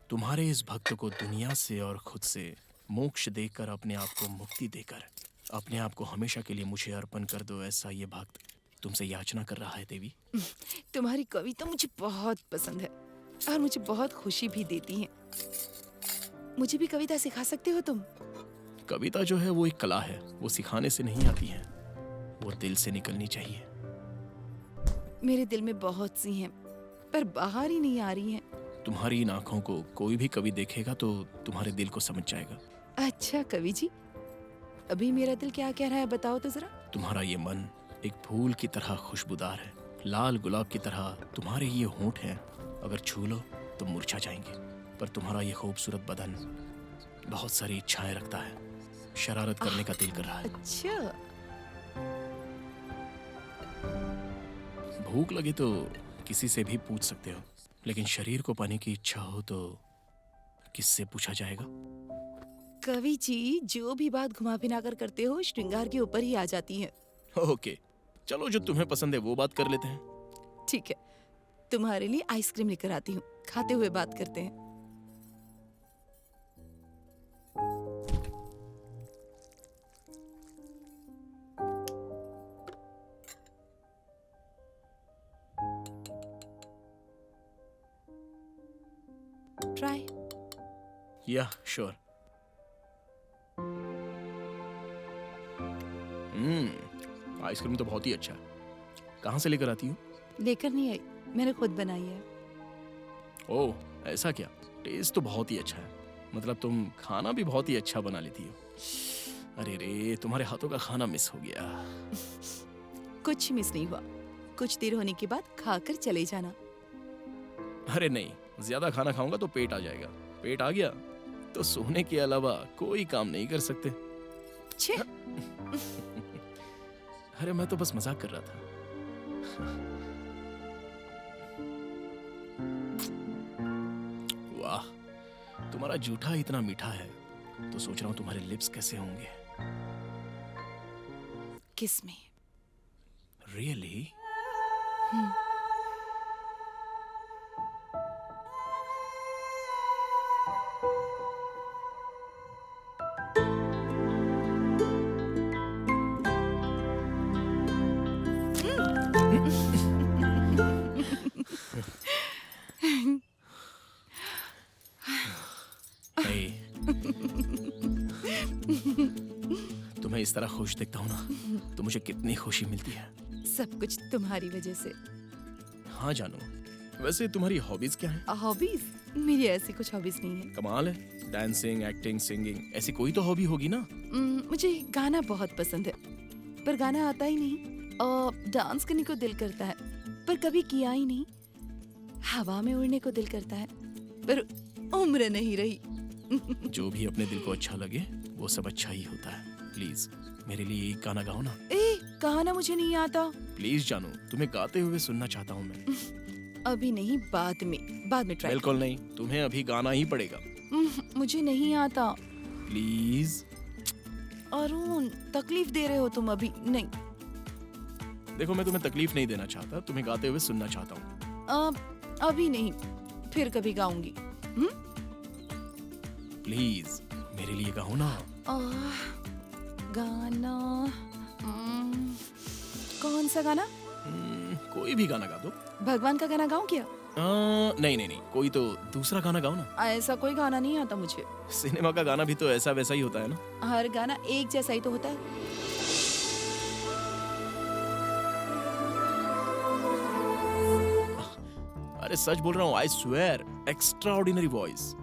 तुम्हारे इस भक्त को दुनिया से और खुद से मोक्ष देकर, अपने आप को मुक्ति देकर, अपने आप को हमेशा के लिए मुझे अर्पण कर दो, ऐसा ये भक्त तुमसे याचना कर रहा है देवी। तुम्हारी कविता मुझे बहुत पसंद है और मुझे बहुत खुशी भी देती है। मुझे भी कविता सिखा सकते हो तुम? कविता जो है वो एक कला है, वो सिखाने से नहीं आती है, वो दिल से निकलनी चाहिए। मेरे दिल में बहुत सी हैं, पर बाहर ही नहीं आ रही हैं। तुम्हारी इन आंखों को कोई भी कवि देखेगा तो तुम्हारे दिल को समझ जाएगा। अच्छा कवि जी, अभी मेरा दिल क्या कह रहा है बताओ तो जरा। तुम्हारा ये मन एक फूल की तरह खुशबूदार है, लाल गुलाब की तरह तुम्हारे ये होंठ हैं, अगर छू लो तो मुरझा जाएंगे। पर तुम्हारा ये खूबसूरत बदन बहुत सारी इच्छाएं रखता है, शरारत करने का दिल कर रहा है। अच्छा, भूख लगे तो किसी से भी पूछ सकते हो, लेकिन शरीर को पाने की इच्छा हो तो किससे पूछा जाएगा? कवि जी जो भी बात घुमा फिरा कर करते हो श्रृंगार के ऊपर ही आ जाती है। ओके, चलो जो तुम्हें पसंद है वो बात कर लेते हैं। ठीक है, तुम्हारे लिए आइसक्रीम लेकर आती हूँ, खाते हुए बात करते हैं। ट्राई। या श्योर। आइसक्रीम तो बहुत ही अच्छा है। कहाँ से लेकर आती हो? लेकर नहीं आई, मैंने खुद बनाई है। ओह, ऐसा क्या? टेस्ट तो बहुत ही अच्छा है, मतलब तुम खाना भी बहुत ही अच्छा बना लेती हो। अरे रे, तुम्हारे हाथों का खाना मिस हो गया। कुछ मिस नहीं हुआ, कुछ देर होने के बाद खाकर चले जाना। अरे नहीं, ज्यादा खाना खाऊंगा तो पेट आ जाएगा। पेट आ गया तो सोने के अलावा कोई काम नहीं कर सकते। छे, अरे मैं तो बस मजाक कर रहा था। वाह, तुम्हारा जूठा इतना मीठा है तो सोच रहा हूँ तुम्हारे लिप्स कैसे होंगे। किस में? रियली? तुम्हें इस तरह खुश देखता हूँ ना तो मुझे कितनी खुशी मिलती है। सब कुछ तुम्हारी वजह से। हाँ जानू, वैसे तुम्हारी हॉबीज क्या है? हॉबीज? मेरी ऐसी कुछ हॉबीज नहीं है। कमाल है, डांसिंग, एक्टिंग, सिंगिंग, ऐसी कोई तो हॉबी होगी ना? मुझे गाना बहुत पसंद है, पर गाना आता ही नहीं। और डांस करने को दिल करता है, पर कभी किया ही नहीं। हवा में उड़ने को दिल करता है, पर उम्र नहीं रही। जो भी अपने दिल को अच्छा लगे वो सब अच्छा ही होता है। प्लीज मेरे लिए एक गाना गाओ ना। गाना मुझे नहीं आता। प्लीज जानू, तुम्हें गाते हुए सुनना चाहता हूँ मैं। अभी नहीं, बाद में ट्राई। बिल्कुल नहीं, तुम्हें अभी गाना ही पड़ेगा। मुझे नहीं आता। प्लीज। अरुण, तकलीफ दे रहे हो तुम अभी। नहीं, देखो मैं तुम्हें तकलीफ नहीं देना चाहता, तुम्हें गाते हुए सुनना चाहता हूँ। अभी नहीं, फिर कभी गाऊंगी। प्लीज मेरे लिए गाओ ना। गाना कौन सा गाना? कोई भी गाना गा दो। भगवान का गाना गाऊं क्या? नहीं, कोई तो दूसरा गाना गाओ ना। ऐसा कोई गाना नहीं आता मुझे। सिनेमा का गाना भी तो ऐसा वैसा ही होता है ना। हर गाना एक जैसा ही तो होता है। अरे सच बोल रहा हूँ, आई स्वेयर, एक्स्ट्राऑर्डिनरी वॉइस।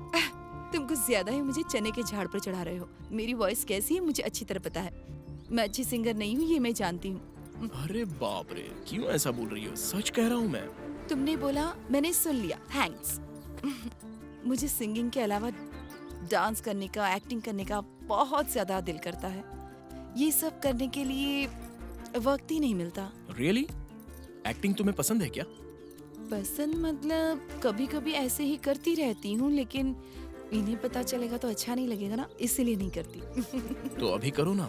तुम कुछ ज्यादा ही मुझे चने के झाड़ पर चढ़ा रहे हो। मेरी वॉइस कैसी है मुझे अच्छी तरह पता है। मैं अच्छी सिंगर नहीं हूँ, ये मैं जानती हूँ। अरे बाप रे, क्यों ऐसा बोल रही हो? सच कह रहा हूँ मैं। तुमने बोला, मैंने सुन लिया, थैंक्स। मुझे सिंगिंग के अलावा डांस करने का, एक्टिंग करने का बहुत ज्यादा दिल करता है। ये सब करने के लिए वक्त ही नहीं मिलता। रियली? एक्टिंग तुम्हें पसंद है क्या? पसंद मतलब कभी कभी ऐसे ही करती रहती हूँ, लेकिन इन्हें पता चलेगा तो अच्छा नहीं लगेगा ना, इसीलिए नहीं करती। तो अभी करो ना।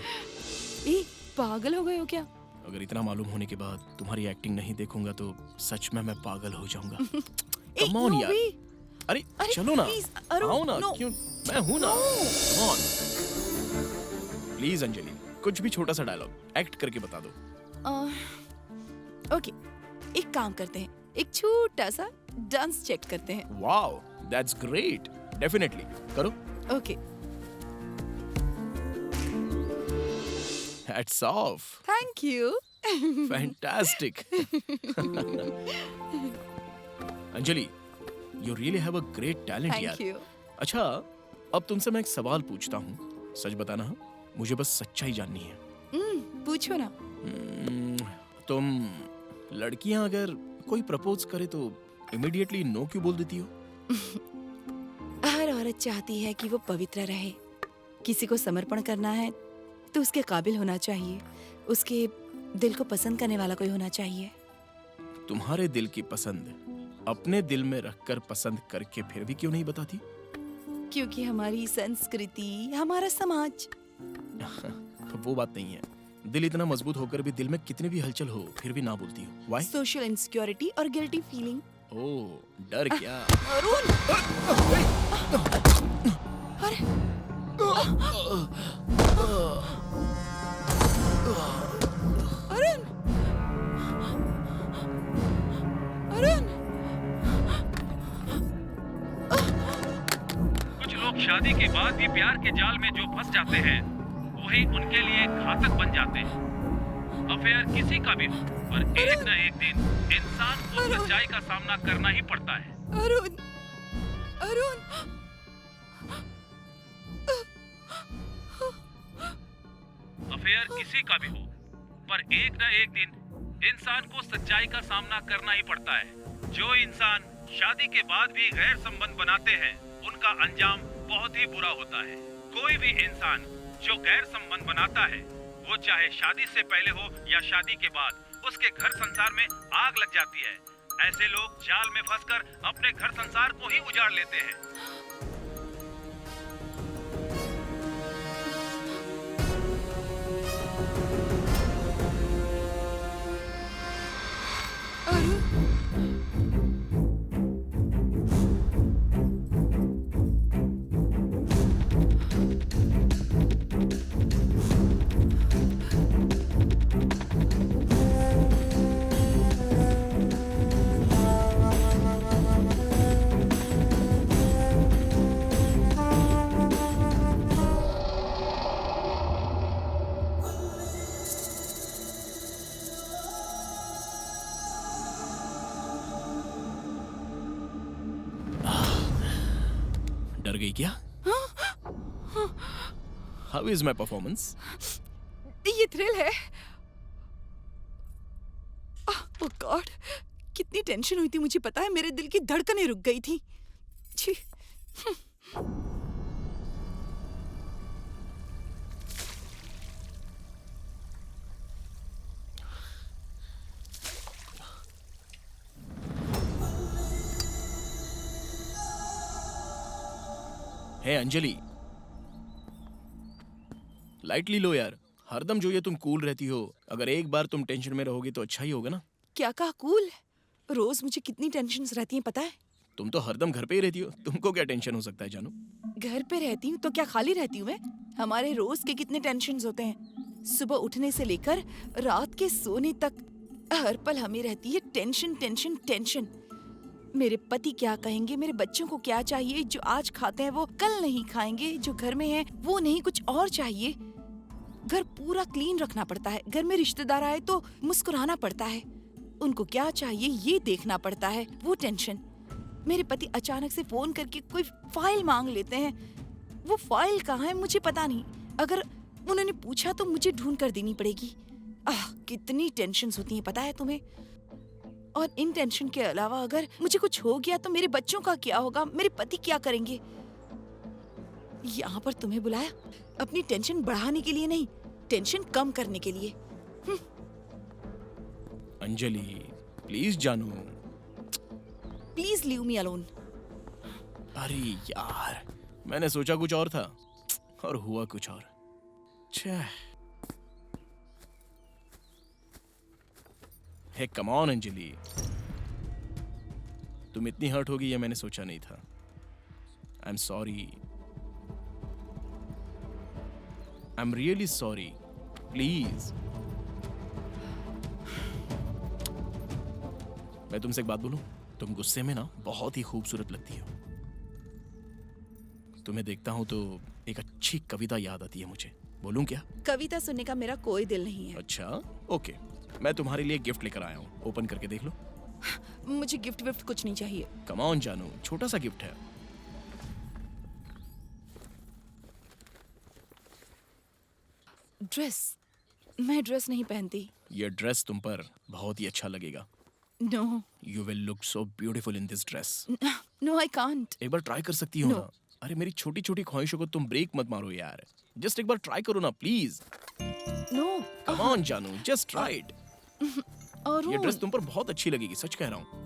पागल हो गए हो क्या? अगर इतना मालूम होने के बाद तुम्हारी एक्टिंग नहीं देखूंगा तो सच में मैं पागल हो जाऊंगा। कम ऑन यार। अरे चलो ना, आओ ना। क्यों? मैं हूं ना। कम ऑन प्लीज अंजलि, कुछ भी छोटा सा डायलॉग एक्ट करके बता दो। एक काम करते हैं, एक छोटा सा डांस चेक करते हैं। Wow, that's great. डेफिनेटली करो। Okay, hats off. Thank you. Fantastic. Anjali, you really have a great talent thank यार। यू। अच्छा, अब तुमसे मैं एक सवाल पूछता हूँ, सच बताना हाँ? मुझे बस सच्चाई जाननी है। पूछो ना। तुम लड़कियां अगर कोई प्रपोज करे तो इमीडिएटली नो क्यों बोल देती हो? हर औरत चाहती है कि वो पवित्र रहे। किसी को समर्पण करना है तो उसके काबिल होना चाहिए, उसके दिल को पसंद करने वाला कोई होना चाहिए। तुम्हारे दिल की पसंद अपने दिल में रखकर पसंद करके फिर भी क्यों नहीं बताती? क्योंकि हमारी संस्कृति, हमारा समाज। वो बात नहीं है। दिल इतना मजबूत होकर भी दिल में कितनी भी हलचल हो फिर भी ना बोलती हो। व्हाई? सोशल इनसिक्योरिटी और गिल्टी फीलिंग। ओह, डर क्या? अरुण! अरे! अरुण! अरुण! कुछ लोग शादी के बाद भी प्यार के जाल में जो फंस जाते हैं वही उनके लिए घातक बन जाते हैं। अफेयर किसी का भी हो, पर एक न एक दिन इंसान को सच्चाई का सामना करना ही पड़ता है। अरुण! अरुण! अफेयर किसी का भी हो, पर एक न एक दिन इंसान को सच्चाई का सामना करना ही पड़ता है। जो इंसान शादी के बाद भी गैर संबंध बनाते हैं उनका अंजाम बहुत ही बुरा होता है। कोई भी इंसान जो गैर संबंध बनाता है, वो चाहे शादी से पहले हो या शादी के बाद, उसके घर संसार में आग लग जाती है। ऐसे लोग जाल में फंसकर अपने घर संसार को ही उजाड़ लेते हैं। डर गई क्या? How is my performance? ये थ्रिल है। ओह गॉड, कितनी टेंशन हुई थी मुझे पता है। मेरे दिल की धड़कनें रुक गई थी। छी। हे अंजलि, लाइटली लो यार। हरदम जो ये तुम कूल रहती हो, अगर एक बार तुम टेंशन में रहोगी तो अच्छा ही होगा ना। क्या कहा कूल? रोज मुझे कितनी टेंशन्स रहती हैं पता है। तुम तो हरदम घर पे ही रहती हो, तुमको क्या टेंशन हो सकता है जानू? घर पे रहती हूँ तो क्या खाली रहती हूँ मैं? हमारे रोज के कितने टेंशन्स होते हैं। सुबह उठने से लेकर रात के सोने तक हर पल हमें रहती है टेंशन टेंशन टेंशन। मेरे पति क्या कहेंगे, मेरे बच्चों को क्या चाहिए, जो आज खाते हैं वो कल नहीं खाएंगे, जो घर में है वो नहीं कुछ और चाहिए। घर पूरा क्लीन रखना पड़ता है, घर में रिश्तेदार आए तो मुस्कुराना पड़ता है, उनको क्या चाहिए ये देखना पड़ता है, वो टेंशन। मेरे पति अचानक से फोन करके कोई फाइल मांग लेते हैं, वो फाइल कहाँ है मुझे पता नहीं, अगर उन्होंने पूछा तो मुझे ढूंढ कर देनी पड़ेगी। कितनी टेंशन्स होती हैं पता है तुम्हें। और इन टेंशन के अलावा अगर मुझे कुछ हो गया तो मेरे बच्चों का क्या होगा, मेरे पति क्या करेंगे। यहाँ पर तुम्हें बुलाया अपनी टेंशन बढ़ाने के लिए नहीं, टेंशन कम करने के लिए। अंजलि प्लीज जानू। Please leave me alone. अरे यार, मैंने सोचा कुछ और था और हुआ कुछ और। छे। हे कम ऑन अंजलि, तुम इतनी हर्ट होगी ये मैंने सोचा नहीं था। I am sorry, I am really sorry. Please मैं तुमसे एक बात बोलूं, तुम गुस्से में ना बहुत ही खूबसूरत लगती हो। तुम्हें देखता हूं तो एक अच्छी कविता याद आती है मुझे। बोलूं क्या? कविता सुनने का मेरा कोई दिल नहीं है। अच्छा, ओके। मैं तुम्हारे लिए गिफ्ट लेकर आया हूँ, ओपन करके देख लो। मुझे गिफ्ट विफ्ट कुछ नहीं चाहिए। कम ऑन जानू, छोटा सा गिफ्ट है। ड्रेस? मैं ड्रेस नहीं पहनती। ये ड्रेस तुम पर बहुत ही अच्छा लगेगा। No you will look so beautiful in this dress. No I can't. एक बार ट्राई कर सकती हो No. ना? अरे मेरी छोटी छोटी ख्वाहिशों को तुम ब्रेक मत मारो यार। जस्ट एक बार ट्राई करो ना प्लीज। नो कम ऑन जानू, जस्ट ट्राई इट। और ये ड्रेस तुम पर बहुत अच्छी लगेगी, सच कह रहा हूँ।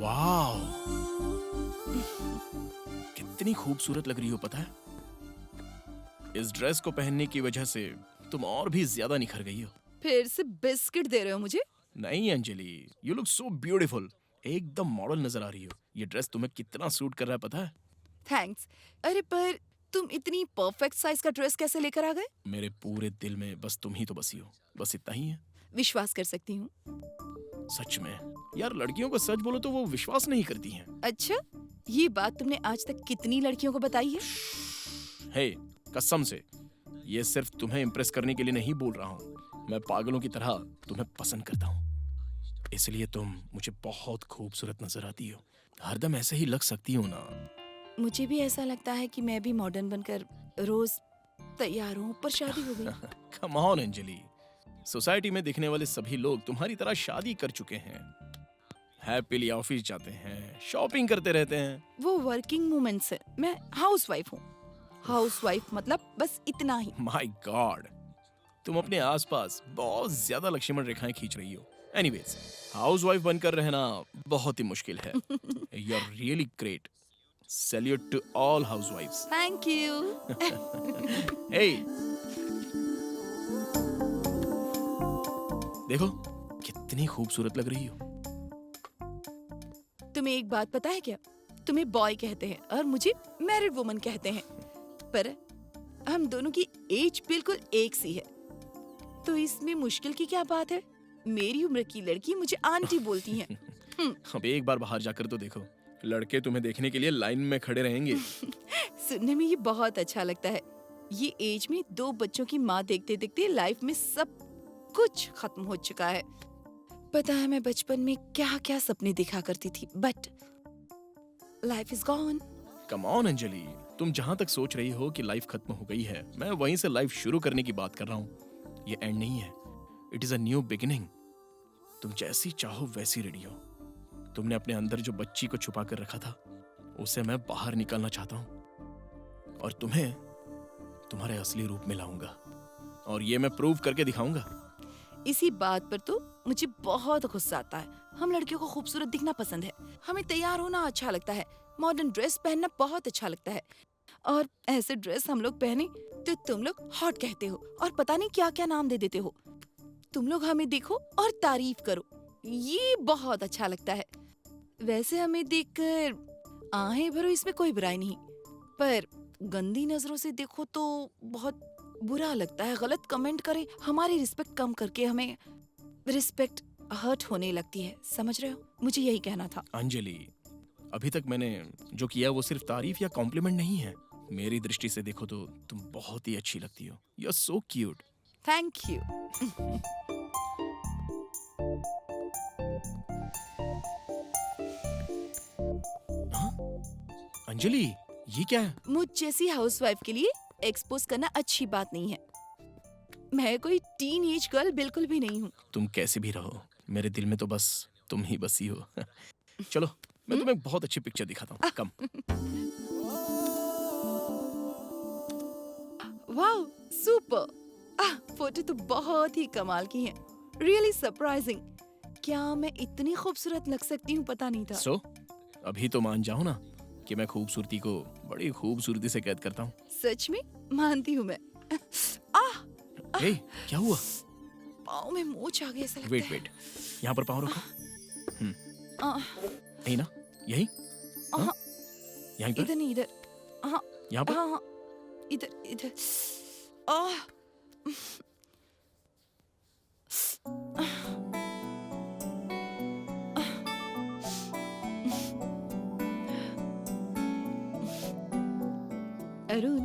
वाओ, कितनी खूबसूरत लग रही हो पता है। इस ड्रेस को पहनने की वजह से तुम और भी ज्यादा निखर गई हो। फिर से बिस्किट दे रहे हो मुझे? नहीं Anjali, you look so beautiful. एकदम मॉडल नजर आ रही हो। ये ड्रेस तुम्हें कितना सूट कर रहा है पता है। थैंक्स। अरे पर तुम इतनी परफेक्ट साइज का ड्रेस कैसे लेकर आ गए? मेरे पूरे दिल में बस तुम ही तो बसी हो, बस इतना ही है। विश्वास कर सकती हूँ। सच में यार, लड़कियों को सच बोलो तो वो विश्वास नहीं करती हैं। अच्छा, ये बात तुमने आज तक कितनी लड़कियों को बताई है? हे, कसम से ये सिर्फ तुम्हें इम्प्रेस करने के लिए नहीं बोल रहा हूँ। मैं पागलों की तरह तुम्हें पसंद करता हूँ, इसलिए तुम मुझे बहुत खूबसूरत नजर आती हो। हरदम ऐसे ही लग सकती हो ना। मुझे भी ऐसा लगता है कि मैं भी मॉडर्न बनकर रोज तैयार हूँ, पर शादी हो गई। कम ऑन अंजलि, सोसाइटी में दिखने वाले सभी लोग तुम्हारी तरह शादी कर चुके हैं, हैप्पीली ऑफिस जाते हैं, शॉपिंग करते रहते हैं। वो वर्किंग वुमेन्स है, मैं हाउसवाइफ हूँ। हाउसवाइफ मतलब बस इतना ही। माय गॉड, तुम अपने आसपास बहुत ज्यादा लक्ष्मण रेखाएं खींच रही हो। एनीवेज, हाउसवाइफ बनकर रहना बहुत ही मुश्किल है। You are really great. Salute to all हाउसवाइफ्स। Thank you. हे, देखो कितनी खूबसूरत लग रही हो। तुम्हें एक बात पता है क्या? तुम्हें बॉय कहते हैं और मुझे मैरिड वुमन कहते हैं, पर हम दोनों की एज बिल्कुल एक सी है, तो इसमें मुश्किल की क्या बात है? मेरी उम्र की लड़की मुझे आंटी बोलती हैं। अब एक बार बाहर जाकर तो देखो, लड़के तुम्हें देखने के लिए लाइन में खड़े रहेंगे। सुनने में ये बहुत अच्छा लगता है। ये एज में 2 बच्चों की माँ देखते देखते लाइफ में सब कुछ खत्म हो चुका है। पता है मैं बचपन में क्या क्या सपने देखा करती थी, but life is gone. Come on Anjali, तुम जहां तक सोच रही हो कि लाइफ खत्म हो गई है, मैं वहीं से लाइफ शुरू करने की बात कर रहा हूँ। ये एंड नहीं है, it is a new beginning. तुम जैसी चाहो वैसी रेडी हो। तुमने अपने अंदर जो बच्ची को छुपा कर रखा था, उसे मैं बाहर निकालना चाहता हूँ और तुम्हें तुम्हारे असली रूप में लाऊंगा, और ये मैं प्रूव करके दिखाऊंगा। इसी बात पर तो मुझे बहुत गुस्सा आता है। हम लड़कियों को खूबसूरत दिखना पसंद है, हमें तैयार होना अच्छा लगता है, मॉडर्न ड्रेस पहनना बहुत अच्छा लगता है, और ऐसे ड्रेस हम लोग पहने तो तुम लोग हॉट कहते हो और पता नहीं क्या क्या नाम दे देते हो। तुम लोग हमें देखो और तारीफ करो, ये बहुत अच्छा लगता है। वैसे हमें देखकर आहें भरो, इसमें कोई बुराई नहीं, पर गंदी नजरों से देखो तो बहुत बुरा लगता है। गलत कमेंट करें, हमारी रिस्पेक्ट कम करके हमें रिस्पेक्ट हर्ट होने लगती है, समझ रहे हो? मुझे यही कहना था। अंजलि, अभी तक मैंने जो किया वो सिर्फ तारीफ या कॉम्प्लीमेंट नहीं है। मेरी दृष्टि से देखो तो तुम बहुत ही अच्छी लगती हो। You are so cute. Thank you. Anjali, ये क्या है? मुझ जैसी हाउसवाइफ के लिए एक्सपोज करना अच्छी बात नहीं है। मैं कोई टीन एज गर्ल बिल्कुल भी नहीं हूँ। तुम कैसे भी रहो, मेरे दिल में तो बस तुम ही बसी हो। चलो, मैं तुम्हें एक बहुत अच्छी पिक्चर दिखाता हूँ। कम। Wow, super. फोटो तो बहुत ही कमाल की है, रियली सरप्राइजिंग। क्या मैं इतनी खूबसूरत लग सकती हूँ पता नहीं था। सो अभी तो मान जाओ ना कि मैं खूबसूरती को बड़ी खूबसूरती से कैद करता हूँ। सच में मानती हूँ मैं। आह, ए, क्या हुआ? पाँव में मोच आ गई ऐसा लगता वेट है। वेट, यहाँ पर पाँव रखो। आह, यही ना? यही? हाँ? आह, यहीं पर? इधर नहीं, इधर। हाँ यहाँ पर? हाँ हाँ, इधर इधर। आह, अरुण,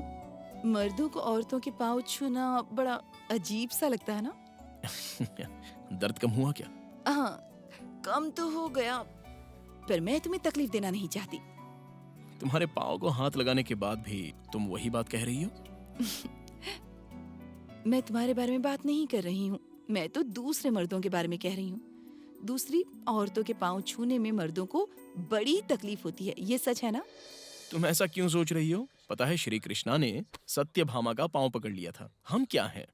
मर्दों को औरतों के पाँव छूना बड़ा अजीब सा लगता है ना? दर्द कम हुआ क्या? हाँ, कम तो हो गया, पर मैं तुम्हें तकलीफ देना नहीं चाहती। तुम्हारे पाँव को हाथ लगाने के बाद भी तुम वही बात कह रही हो? मैं तुम्हारे बारे में बात नहीं कर रही हूँ, मैं तो दूसरे मर्दों के बारे में कह रही हूँ। दूसरी औरतों के पाँव छूने में मर्दों को बड़ी तकलीफ होती है, ये सच है ना? तुम ऐसा क्यों सोच रही हो? पता है श्री कृष्णा ने सत्यभामा का पाँव पकड़ लिया था। हम क्या हैं?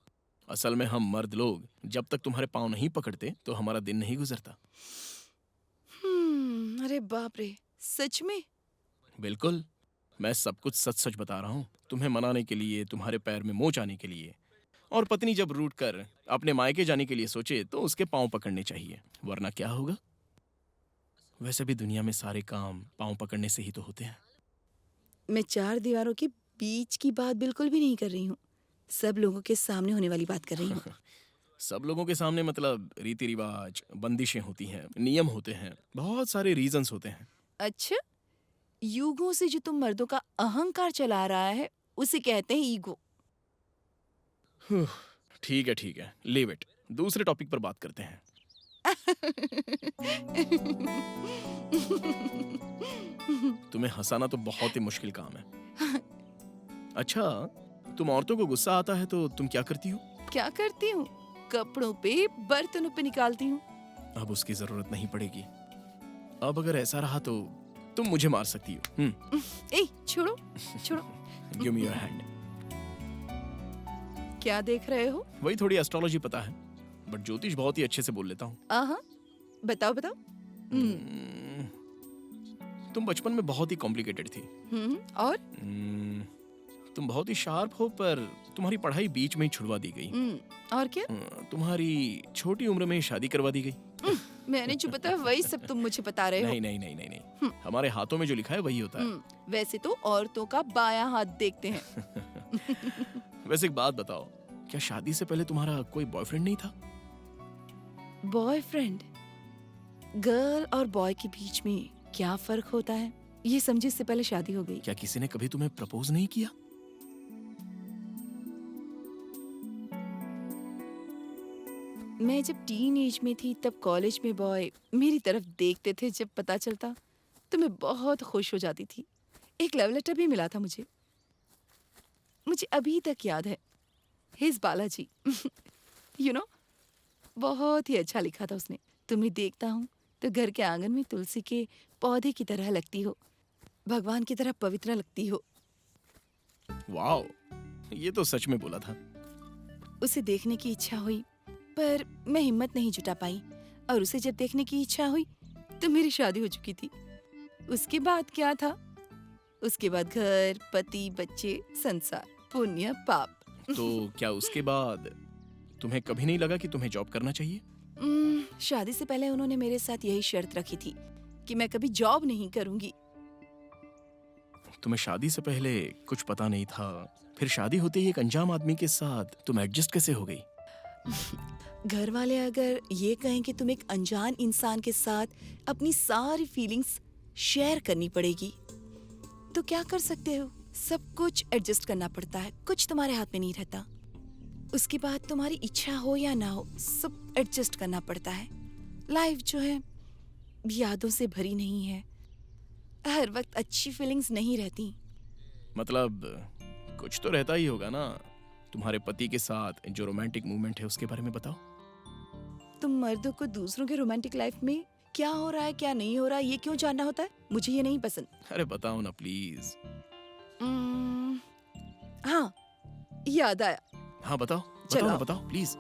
असल में हम मर्द लोग जब तक तुम्हारे पाँव नहीं पकड़ते तो हमारा दिन नहीं गुजरता। अरे बाप रे, सच में? बिल्कुल, मैं सब कुछ सच सच बता रहा हूँ। तुम्हें मनाने के लिए, तुम्हारे पैर में मोच आने के लिए। और पत्नी जब रूठ कर अपने मायके जाने के लिए सोचे तो उसके पाँव पकड़ने चाहिए, वरना क्या होगा? वैसे भी दुनिया में सारे काम पाँव पकड़ने से ही तो होते हैं। मैं चार दीवारों के बीच की बात बिल्कुल भी नहीं कर रही हूँ, सब लोगों के सामने होने वाली बात कर रही हूँ। सब लोगों के सामने मतलब रीति रिवाज, बंदिशें होती हैं, नियम होते हैं, बहुत सारे रीजंस होते हैं। अच्छा, युगों से जो तुम मर्दों का अहंकार चला रहा है उसे कहते हैं ईगो। ठीक है, लीव इट। दूसरे टॉपिक पर बात करते हैं। तुम्हें हंसाना तो बहुत ही मुश्किल काम है। अच्छा, तुम औरतों को गुस्सा आता है तो तुम क्या करती हो? क्या करती हूँ? कपड़ों पे, बर्तनों पे निकालती हूँ। अब उसकी जरूरत नहीं पड़ेगी। अब अगर ऐसा रहा तो तुम मुझे मार सकती हो। ए, छोड़ो छोड़ो। Give me your hand. क्या देख रहे हो? वही थोड़ी एस्ट्रोलॉजी पता है, बट ज्योतिष बहुत ही अच्छे से बोल लेता हूँ। आहा, बताओ बताओ। तुम बचपन में बहुत ही कॉम्प्लिकेटेड थी। और तुम बहुत ही शार्प हो, पर तुम्हारी पढ़ाई बीच में ही छुड़वा दी गई। और क्या? तुम्हारी छोटी उम्र में ही शादी करवा दी गई। मैंने जो बताया वही सब तुम मुझे बता रहे हो। नहीं। हमारे हाथों में जो लिखा है वही होता है। वैसे तो औरतों का बायां हाथ देखते हैं। वैसे एक बात बताओ, क्या शादी से पहले तुम्हारा कोई बॉयफ्रेंड नहीं था? बॉयफ्रेंड? गर्ल और बॉय के बीच में क्या फर्क होता है, ये समझे इससे पहले शादी हो गई। क्या किसी ने कभी तुम्हें प्रपोज नहीं किया? मैं जब टीन एज में थी तब कॉलेज में बॉय मेरी तरफ देखते थे, जब पता चलता तो मैं बहुत खुश हो जाती थी। एक लव लेटर भी मिला था मुझे अभी तक याद है। हिज बालाजी। यू नो, बहुत ही अच्छा लिखा था उसने। तुम्हें देखता हूँ तो घर के आंगन में तुलसी के पौधे की तरह लगती हो, भगवान की तरह पवित्र लगती हो। वाओ, ये तो सच में बोला था। उसे देखने की इच्छा हुई पर मैं हिम्मत नहीं जुटा पाई, और उसे जब देखने की इच्छा हुई तो मेरी शादी हो चुकी थी। उसके बाद क्या था? उसके बाद घर, पति, बच्चे, संसार, पुण्य, पाप। तो क्या उसके बाद तुम्हें कभी नहीं लगा कि तुम्हें जॉब करना चाहिए? शादी से पहले उन्होंने मेरे साथ यही शर्त रखी थी कि मैं कभी जॉब नहीं करूंगी। तुम्हें शादी से पहले कुछ पता नहीं था, फिर शादी होते ही एक अनजान आदमी के साथ तुम एडजस्ट कैसे हो गई? घर वाले अगर ये कहें कि तुम एक अनजान इंसान के साथ अपनी सारी फीलिंग्स शेयर करनी पड़ेगी तो क्या कर सकते हो? सब कुछ एडजस्ट करना पड़ता है, कुछ तुम्हारे हाथ में नहीं रहता। उसके बाद तुम्हारी इच्छा हो या ना हो, सब एडजस्ट करना पड़ता है। लाइफ जो है यादों से भरी नहीं है, हर वक्त अच्छी फीलिंग्स नहीं रहती। मतलब कुछ तो रहता ही होगा ना। तुम्हारे पति के साथ जो रोमांटिक मूवमेंट है उसके बारे में बताओ। तुम मर्दों को दूसरों के रोमांटिक लाइफ में क्या हो रहा है क्या नहीं हो रहा है ये क्यों जानना होता है? मुझे ये नहीं पसंद। अरे बताओ ना प्लीज। हाँ, याद आया। हाँ बताओ, चलो। बताओ प्लीज।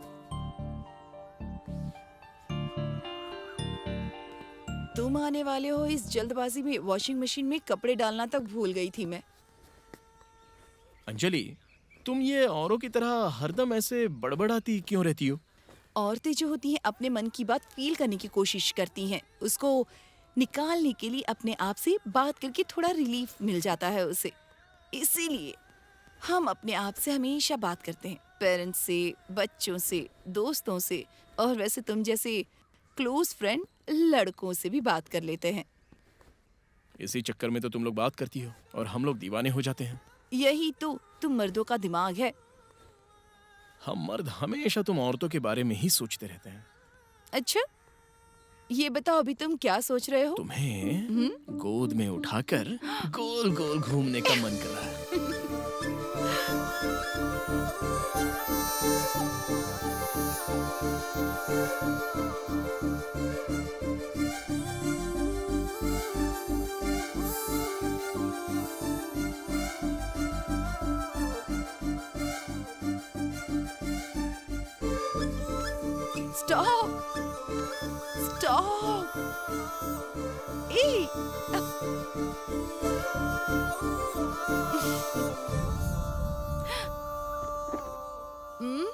तुम आने वाले हो इस जल्दबाजी में वॉशिंग मशीन में कपड़े डालना तक भूल गई थी मैं। अंजलि, तुम ये औरों की तरह हरदम ऐसे बड़बड़ाती क्यों रहती हो? औरतें जो होती हैं अपने मन की बात फील करने की कोशिश करती हैं, उसको निकालने के लिए अपने आप से बात करके थोड़ा रिलीफ मिल जाता है उसे। इसीलिए हम अपने आप से हमेशा बात करते हैं, पेरेंट्स से, बच्चों से, दोस्तों से, और वैसे तुम जैसे क्लोज फ्रेंड लड़कों से भी बात कर लेते हैं। इसी चक्कर में तो तुम लोग बात करती हो और हम लोग दीवाने हो जाते हैं। यही तो तुम मर्दों का दिमाग है। हम मर्द हमेशा तुम औरतों के बारे में ही सोचते रहते हैं। अच्छा, ये बताओ अभी तुम क्या सोच रहे हो? तुम्हें गोद में उठाकर गोल गोल घूमने का मन कर रहा है। Stop, stop. ए, हम्म?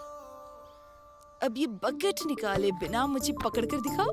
अब ये बकेट निकाले बिना मुझे पकड़ कर दिखाओ।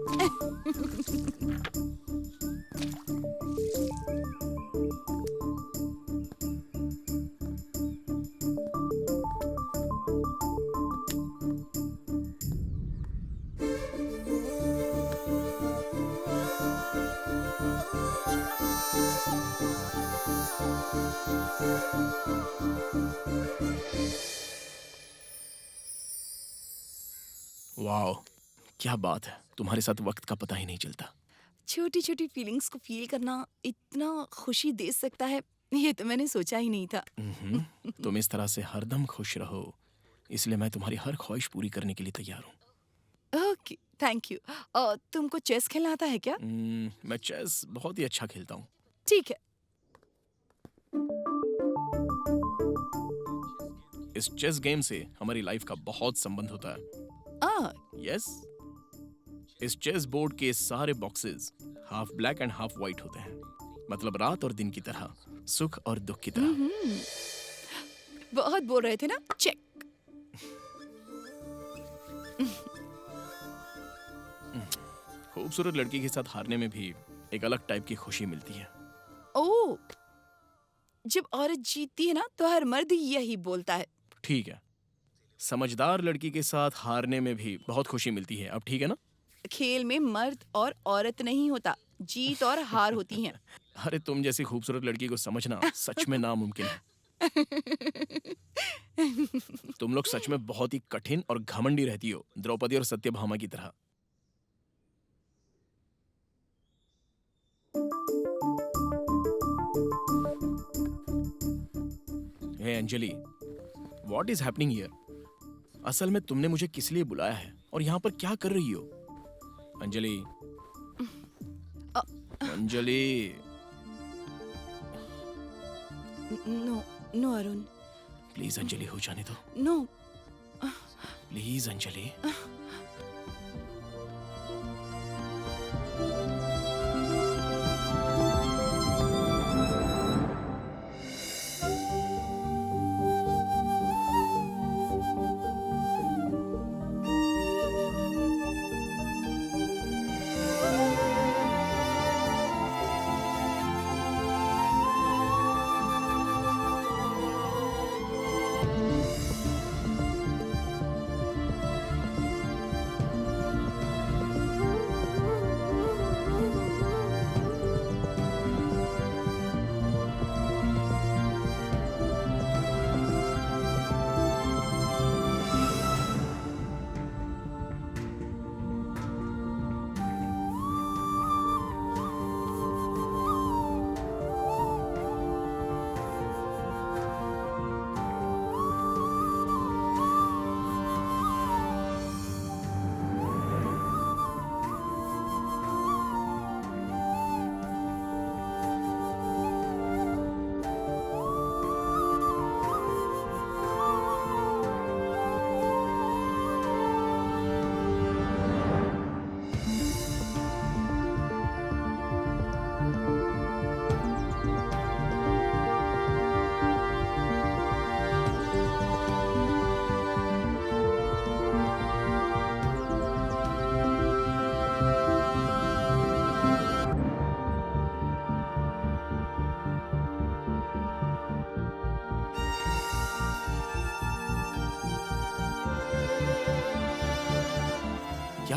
वाह, क्या बात है, तुम्हारे साथ वक्त का पता ही नहीं चलता। छोटी छोटी फीलिंग्स को फील करना इतना खुशी दे सकता है, ये तो मैंने सोचा ही नहीं था। तुम इस तरह से हरदम खुश रहो, इसलिए मैं तुम्हारी हर ख्वाहिश पूरी करने के लिए तैयार हूँ। Okay, thank you. तुमको चेस खेलना आता है क्या? मैं चेस बहुत ही अच्छा खेलता हूँ। ठीक है। इस चेस गेम से हमारी लाइफ का बहुत संबंध होता है। यस, इस चेस बोर्ड के सारे boxes half black and half white होते हैं, मतलब रात और दिन की तरह, सुख और दुख की तरह। बहुत बोल रहे थे ना, चेक। खूबसूरत लड़की के साथ हारने में भी एक अलग टाइप की खुशी मिलती है। ओ, जब औरत जीतती है ना तो हर मर्द यही बोलता है। ठीक है, समझदार लड़की के साथ हारने में भी बहुत खुशी मिलती है। अब ठीक है ना? खेल में मर्द और औरत नहीं होता, जीत और हार होती हैं। अरे तुम जैसी खूबसूरत लड़की को समझना सच में नामुमकिन है। तुम लोग सच में बहुत ही कठिन और घमंडी रहती हो, द्रौपदी और सत्यभामा की तरह। Hey Anjali, what is happening here? असल में तुमने मुझे किस लिए बुलाया है और यहाँ पर क्या कर रही हो? Anjali, Anjali, no no Arun, please Anjali, हो जाने दो। नो। प्लीज अंजलि।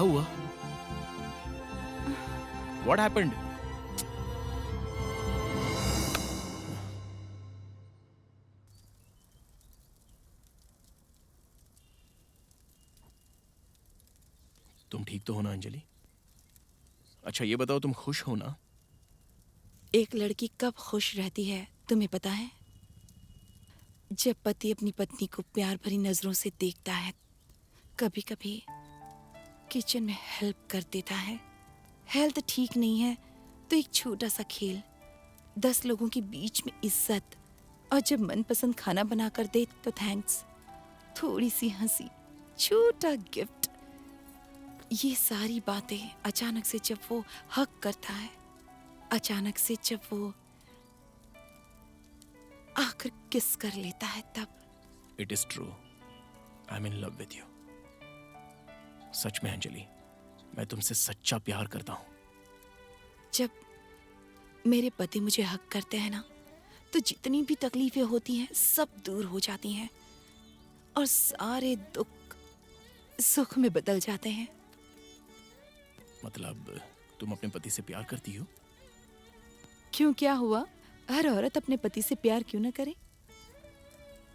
हुआ? What happened? तुम ठीक तो हो ना अंजलि? अच्छा ये बताओ, तुम खुश हो ना? एक लड़की कब खुश रहती है तुम्हें पता है? जब पति अपनी पत्नी को प्यार भरी नजरों से देखता है, कभी कभी किचन में हेल्प कर देता है। हेल्थ ठीक नहीं है तो एक छोटा सा खेल, 10 लोगों के बीच में इज्जत, और जब मनपसंद खाना बनाकर दे तो थैंक्स, थोड़ी सी हंसी, छोटा गिफ्ट। ये सारी बातें अचानक से जब वो हक करता है, अचानक से जब वो आकर किस कर लेता है, तब it is true, I am in love with you. सच में अंजलि, मैं तुमसे सच्चा प्यार करता हूं। जब मेरे पति मुझे हक करते हैं ना, तो जितनी भी तकलीफें होती हैं सब दूर हो जाती हैं और सारे दुख सुख में बदल जाते हैं। मतलब तुम अपने पति से प्यार करती हो? क्यों, क्या हुआ? हर औरत अपने पति से प्यार क्यों न करे?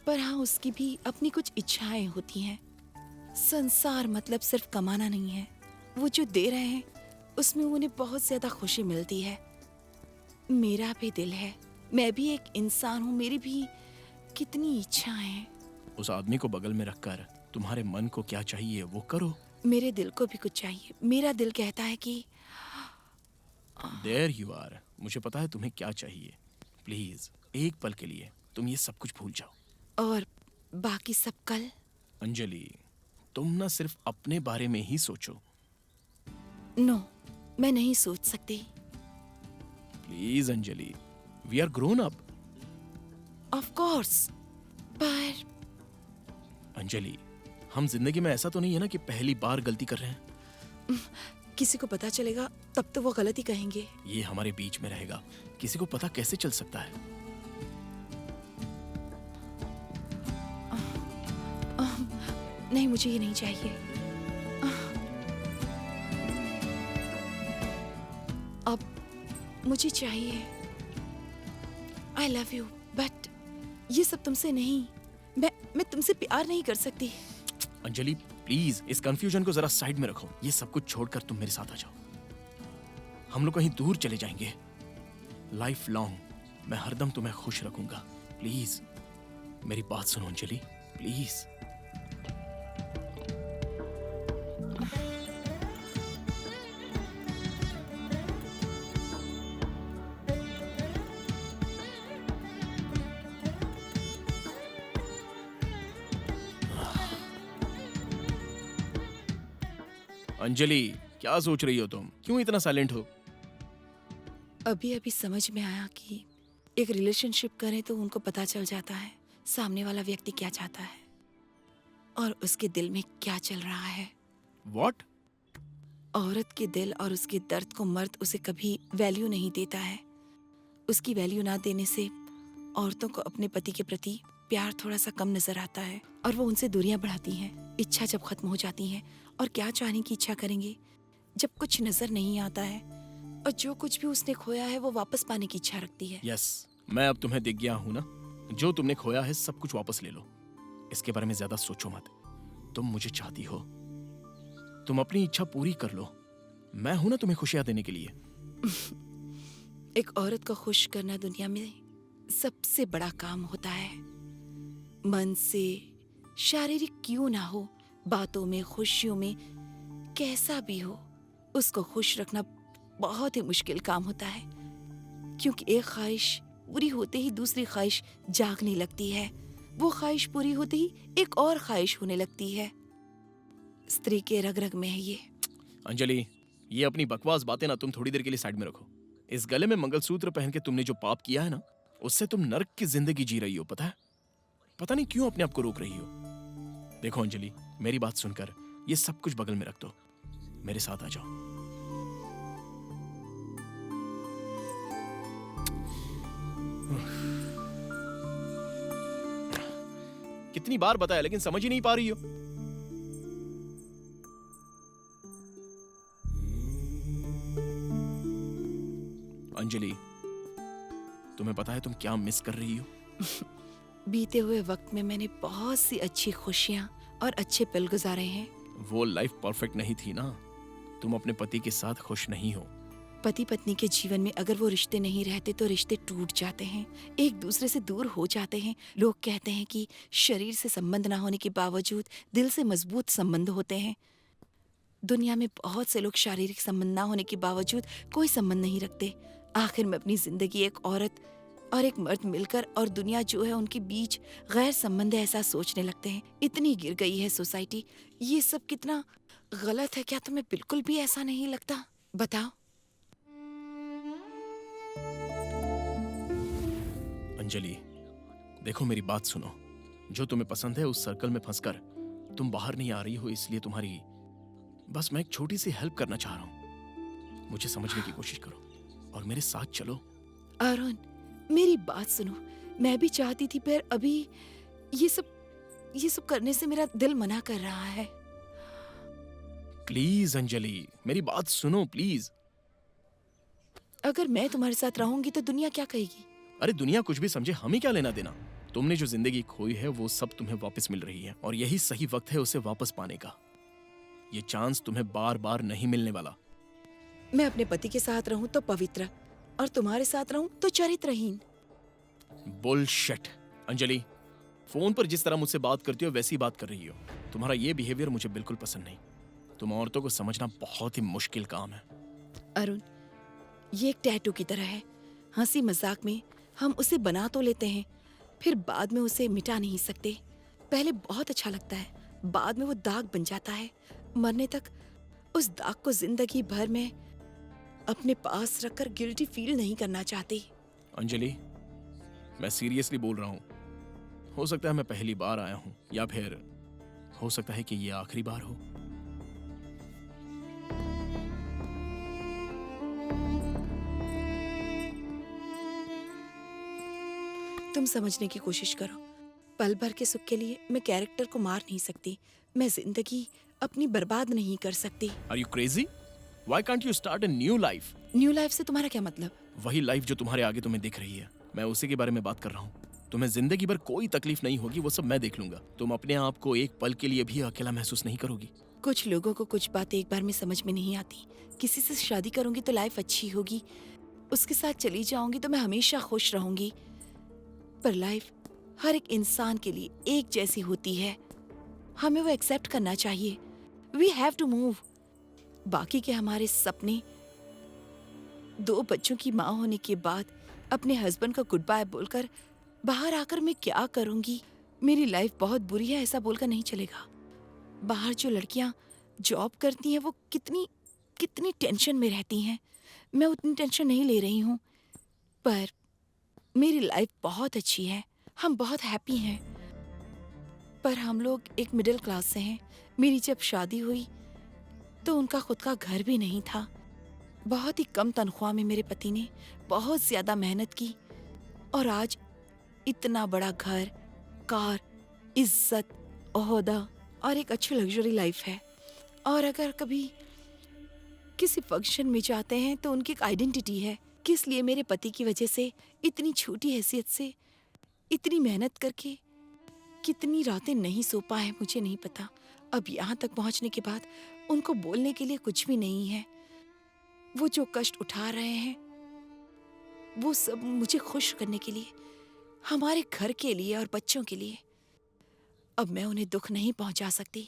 पर हाँ, उसकी भी अपनी कुछ इच्छाएं होती हैं। संसार मतलब सिर्फ कमाना नहीं है। वो जो दे रहे हैं उसमें उन्हें बहुत ज्यादा खुशी मिलती है। मेरा भी दिल है, मैं भी एक इंसान हूँ, मेरी भी कितनी इच्छाएं हैं। उस आदमी को बगल में रखकर तुम्हारे मन को क्या चाहिए वो करो। मेरे दिल को भी कुछ चाहिए। मेरा दिल कहता है कि देयर यू आर। मुझे पता है तुम्हें क्या चाहिए। प्लीज एक पल के लिए तुम ये सब कुछ भूल जाओ। और बाकी सब कल। अंजलि, तुम ना सिर्फ अपने बारे में ही सोचो। नो, मैं नहीं सोच सकती। Please Anjali, we are grown up. Of course, पर अंजलि, हम जिंदगी में ऐसा तो नहीं है ना कि पहली बार गलती कर रहे हैं। किसी को पता चलेगा तब तो वो गलती कहेंगे। ये हमारे बीच में रहेगा, किसी को पता कैसे चल सकता है? नहीं, मुझे ये नहीं चाहिए। अब मुझे चाहिए। आई लव यू, बट ये सब तुमसे नहीं। मैं तुमसे प्यार नहीं कर सकती। अंजलि प्लीज, इस कंफ्यूजन को जरा साइड में रखो। ये सब कुछ छोड़कर तुम मेरे साथ आ जाओ। हम लोग कहीं दूर चले जाएंगे। लाइफ लॉन्ग मैं हरदम तुम्हें खुश रखूंगा। प्लीज मेरी बात सुनो अंजलि, प्लीज। अंजलि, क्या सोच रही हो तुम? क्यों इतना साइलेंट हो? अभी अभी समझ में आया कि एक रिलेशनशिप करें तो उनको पता चल जाता है सामने वाला व्यक्ति क्या चाहता है और उसके दिल में क्या चल रहा है। What? औरत के दिल और उसके दर्द को मर्द उसे कभी वैल्यू नहीं देता है। उसकी वैल्यू ना देने से औरतों को अपने पति के प्रति प्यार थोड़ा सा कम नजर आता है और वो उनसे दूरियां बढ़ाती हैं। इच्छा जब खत्म हो जाती है, और क्या चाहने की इच्छा करेंगे जब कुछ नजर नहीं आता है, और जो कुछ भी उसने खोया है वो वापस पाने की इच्छा रखती है। यस, मैं अब तुम्हें दिख गया हूं ना। जो तुमने खोया है सब कुछ वापस ले लो। इसके बारे में ज्यादा सोचो मत। तुम मुझे चाहती हो, तुम अपनी इच्छा पूरी कर लो। मैं हूं ना तुम्हें खुशियां देने के लिए। एक औरत को खुश करना दुनिया में सबसे बड़ा काम होता है। मन से, शारीरिक क्यों ना हो, बातों में, खुशियों में, कैसा भी हो, उसको खुश रखना बहुत ही मुश्किल काम होता है। क्योंकि एक ख्वाहिश पूरी होते ही दूसरी ख्वाहिश जागने लगती है। वो ख्वाहिश पूरी होते ही एक और ख्वाहिश होने लगती है। स्त्री के रग रग में है ये। अंजलि, ये अपनी बकवास बातें ना तुम थोड़ी देर के लिए साइड में रखो। इस गले में मंगलसूत्र पहन के तुमने जो पाप किया है ना, उससे तुम नर्क की जिंदगी जी रही हो। पता है? पता नहीं क्यों अपने आप को रोक रही हो। देखो अंजलि, मेरी बात सुनकर ये सब कुछ बगल में रख दो। मेरे साथ आ जाओ। कितनी बार बताया लेकिन समझ ही नहीं पा रही हो। अंजलि, तुम्हें पता है तुम क्या मिस कर रही हो? बीते हुए वक्त में मैंने बहुत सी अच्छी खुशियाँ और अच्छे पल गुजारे हैं। वो लाइफ परफेक्ट नहीं थी ना। तुम अपने पति के साथ खुश नहीं हो। पति पत्नी के जीवन में अगर वो रिश्ते नहीं रहते तो रिश्ते टूट जाते हैं, एक दूसरे से दूर हो जाते हैं। लोग कहते हैं कि शरीर से संबंध ना होने के बावजूद दिल से मजबूत संबंध होते हैं। दुनिया में बहुत से लोग शारीरिक संबंध ना होने के बावजूद कोई संबंध नहीं रखते। आखिर में अपनी जिंदगी एक औरत और एक मर्द मिलकर और दुनिया जो है उनके बीच गैर संबंध ऐसा सोचने लगते हैं। इतनी गिर गई है सोसाइटी। ये सब कितना गलत है। क्या तुम्हें बिल्कुल भी ऐसा नहीं लगता? बताओ। अंजलि, देखो मेरी बात सुनो। जो तुम्हें पसंद है उस सर्कल में फंसकर तुम बाहर नहीं आ रही हो, इसलिए तुम्हारी बस मैं एक छोटी सी हेल्प करना चाह रहा हूँ। मुझे समझने की कोशिश करो और मेरे साथ चलो। अरुण, मेरी बात सुनो। मैं भी चाहती थी पर अभी ये सब करने से मेरा दिल मना कर रहा है। प्लीज अंजलि, मेरी बात सुनो प्लीज। अगर मैं तुम्हारे साथ रहूंगी तो दुनिया क्या कहेगी? अरे दुनिया कुछ भी समझे, हमें क्या लेना देना। तुमने जो जिंदगी खोई है वो सब तुम्हें वापस मिल रही है और यही सही वक्त है उसे वापस पाने का। ये चांस तुम्हें बार बार नहीं मिलने वाला। मैं अपने पति के साथ रहूं तो पवित्र और तुम्हारे साथ रहूं तो चरित्रहीन। बुलशिट। अंजलि, फोन पर जिस तरह मुझसे बात करती हो वैसी बात कर रही हो। तुम्हारा ये बिहेवियर मुझे बिल्कुल पसंद नहीं। तुम औरतों को समझना बहुत ही मुश्किल काम है। अरुण, ये एक टैटू की तरह है। हंसी मजाक में हम उसे बना तो लेते हैं, फिर बाद में उसे मिटा नहीं सकते। पहले बहुत अच्छा लगता है, बाद में वो दाग बन जाता है। मरने तक उस दाग को जिंदगी भर में अपने पास रखकर गिल्टी फील नहीं करना चाहती। अंजलि, मैं सीरियसली बोल रहा हूँ। हो सकता है मैं पहली बार आया हूँ या फिर हो सकता है कि ये आखिरी बार हो। तुम समझने की कोशिश करो। पल भर के सुख के लिए मैं कैरेक्टर को मार नहीं सकती। मैं जिंदगी अपनी बर्बाद नहीं कर सकती। Are you crazy? Why can't you start a new life? New life से तुम्हारा क्या मतलब? वही लाइफ जो तुम्हारे आगे तुम्हें दिख रही है, मैं उसी के बारे में बात कर रहा हूँ। तुम्हें जिंदगी भर कोई तकलीफ नहीं होगी, वो सब मैं देख लूंगा। तुम अपने आप को एक पल के लिए भी अकेला महसूस नहीं करोगी। कुछ लोगों को कुछ बातें एक बार में समझ में नहीं आती। किसी से शादी करूंगी तो लाइफ अच्छी होगी, उसके साथ चली जाऊंगी तो मैं हमेशा खुश रहूंगी। पर लाइफ हर एक इंसान के लिए एक जैसी होती है। हमें वो एक्सेप्ट करना चाहिए। We have to move. बाकी के हमारे सपने, 2 बच्चों की माँ होने के बाद अपने हस्बैंड का गुड बाय बोलकर बाहर आकर मैं क्या करूंगी? मेरी लाइफ बहुत बुरी है ऐसा बोलकर नहीं चलेगा। बाहर जो लड़कियां जॉब करती हैं वो कितनी टेंशन में रहती हैं। मैं उतनी टेंशन नहीं ले रही हूँ, पर मेरी लाइफ बहुत अच्छी है। हम बहुत हैप्पी हैं। पर हम लोग एक मिडिल क्लास से हैं। मेरी जब शादी हुई तो उनका खुद का घर भी नहीं था। बहुत ही कम तनख्वाह में मेरे पति ने बहुत ज्यादा मेहनत की और आज इतना बड़ा घर, कार, इज्जत, ओहदा और एक अच्छी लग्जरी लाइफ है। और अगर कभी किसी फंक्शन में जाते हैं तो उनकी एक आइडेंटिटी है। किस लिए मेरे पति की वजह से इतनी छोटी हैसियत से इतनी मेहनत करके कितनी रातें नहीं सो पाए मुझे नहीं पता। अब यहाँ तक पहुँचने के बाद उनको बोलने के लिए कुछ भी नहीं है। वो जो कष्ट उठा रहे हैं वो सब मुझे खुश करने के लिए, हमारे घर के लिए और बच्चों के लिए। अब मैं उन्हें दुख नहीं पहुंचा सकती।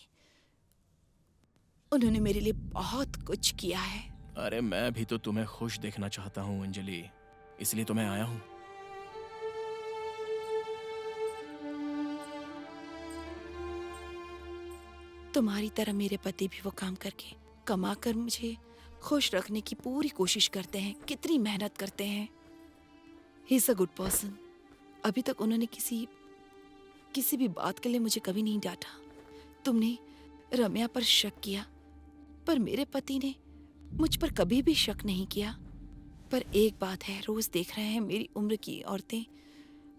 उन्होंने मेरे लिए बहुत कुछ किया है। अरे मैं भी तो तुम्हें खुश देखना चाहता हूँ अंजलि, इसलिए तो मैं आया हूँ। तुम्हारी तरह मेरे पति भी वो काम करके कमा कर मुझे खुश रखने की पूरी कोशिश करते हैं। कितनी मेहनत करते हैं। He is a good person. अभी तक उन्होंने किसी भी बात के लिए मुझे कभी नहीं डांटा। तुमने रम्या पर शक किया, पर मेरे पति ने मुझ पर कभी भी शक नहीं किया। पर एक बात है, रोज देख रहे हैं मेरी उम्र की औरतें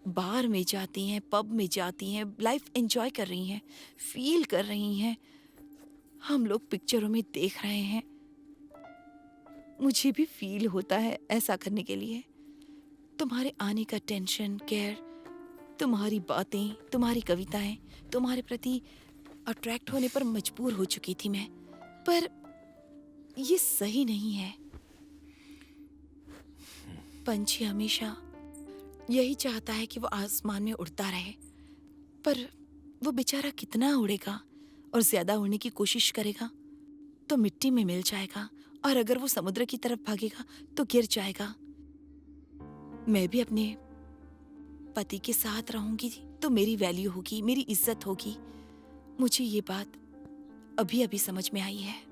बार में जाती हैं, पब में जाती हैं, लाइफ एंजॉय कर रही हैं, फील कर रही हैं। हम लोग पिक्चरों में देख रहे हैं मुझे भी फील होता है ऐसा करने के लिए। तुम्हारे आने का टेंशन, केयर, तुम्हारी बातें, तुम्हारी कविताएं, तुम्हारे प्रति अट्रैक्ट होने पर मजबूर हो चुकी थी मैं। पर ये सही नहीं है। पंछी हमेशा यही चाहता है कि वो आसमान में उड़ता रहे, पर वो बेचारा कितना उड़ेगा और ज्यादा उड़ने की कोशिश करेगा तो मिट्टी में मिल जाएगा, और अगर वो समुद्र की तरफ भागेगा तो गिर जाएगा। मैं भी अपने पति के साथ रहूंगी तो मेरी वैल्यू होगी, मेरी इज्जत होगी। मुझे ये बात अभी अभी समझ में आई है।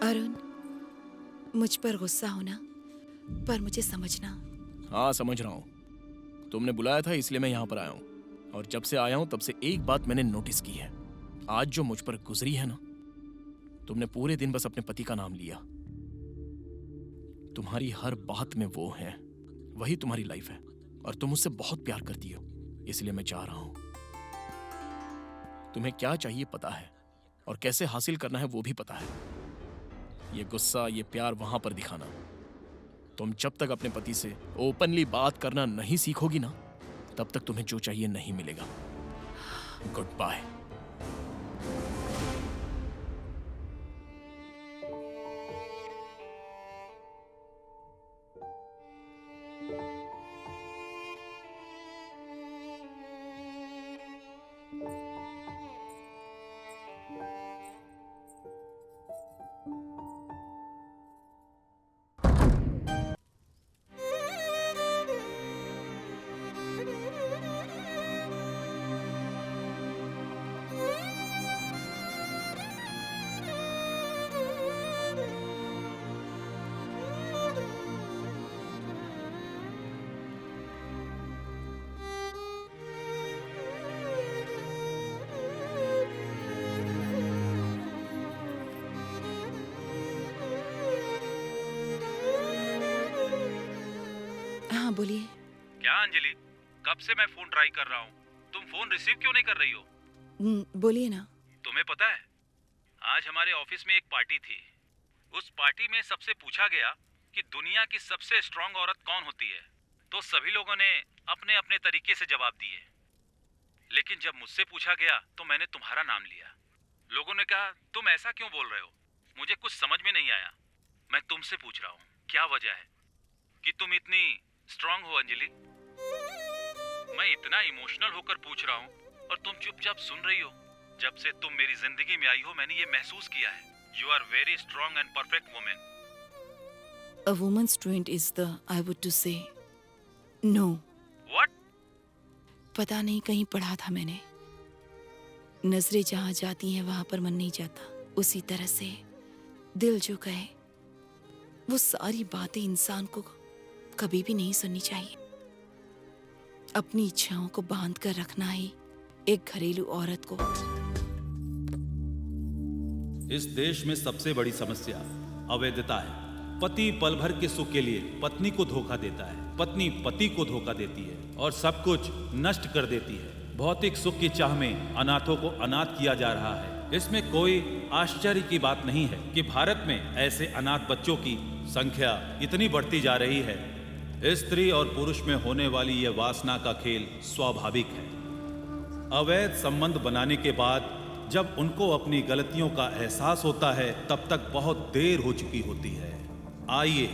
अरुण, मुझ पर गुस्सा होना, पर मुझे समझना। हाँ, समझ रहा हूँ। तुमने बुलाया था इसलिए मैं यहाँ पर आया हूँ, और जब से आया हूँ तब से एक बात मैंने नोटिस की है। आज जो मुझ पर गुजरी है ना, तुमने पूरे दिन बस अपने पति का नाम लिया। तुम्हारी हर बात में वो है, वही तुम्हारी लाइफ है, और तुम उससे बहुत प्यार करती हो। इसलिए मैं चाह रहा हूं, तुम्हें क्या चाहिए पता है, और कैसे हासिल करना है वो भी पता है। ये गुस्सा, ये प्यार वहां पर दिखाना, तुम जब तक अपने पति से ओपनली बात करना नहीं सीखोगी ना, तब तक तुम्हें जो चाहिए नहीं मिलेगा। Goodbye. हाँ, बोलिए। क्या अंजलि, कब से मैं फोन ट्राई कर रहा हूँ, तुम फोन रिसीव क्यों नहीं कर रही हो? बोलिए ना। तुम्हें पता है, आज हमारे ऑफिस में एक पार्टी थी। उस पार्टी में सबसे पूछा गया कि दुनिया की सबसे स्ट्रांग औरत कौन होती है, तो सभी लोगों ने अपने अपने तरीके से जवाब दिए। लेकिन जब मुझसे पूछा गया तो मैंने तुम्हारा नाम लिया। लोगों ने कहा तुम ऐसा क्यों बोल रहे हो? मुझे कुछ समझ में नहीं आया। मैं तुमसे पूछ रहा हूँ, क्या वजह है कि तुम इतनी स्ट्रांग हो अंजलि? मैं इतना इमोशनल होकर पूछ रहा हूँ और तुम चुपचाप सुन रही हो। जब से तुम मेरी जिंदगी में आई हो मैंने ये महसूस किया है, you are very strong and perfect women. A woman's strength is the, I would to say, no. What? पता नहीं, कहीं पढ़ा था मैंने, नजरें जहाँ जाती हैं वहां पर मन नहीं जाता। उसी तरह से दिल जो कहे वो सारी बातें इंसान को कभी भी नहीं सुननी चाहिए। अपनी इच्छाओं को बांध कर रखना ही एक घरेलू औरत को। इस देश में सबसे बड़ी समस्या अवैधता है। पति पल भर के सुख के लिए पत्नी को धोखा देता है, पत्नी पति को धोखा देती है और सब कुछ नष्ट कर देती है। भौतिक सुख की चाह में अनाथों को अनाथ किया जा रहा है। इसमें कोई आश्चर्य की बात नहीं है कि भारत में ऐसे अनाथ बच्चों की संख्या इतनी बढ़ती जा रही है। स्त्री और पुरुष में होने वाली यह वासना का खेल स्वाभाविक है। अवैध संबंध बनाने के बाद जब उनको अपनी गलतियों का एहसास होता है तब तक बहुत देर हो चुकी होती है। आइए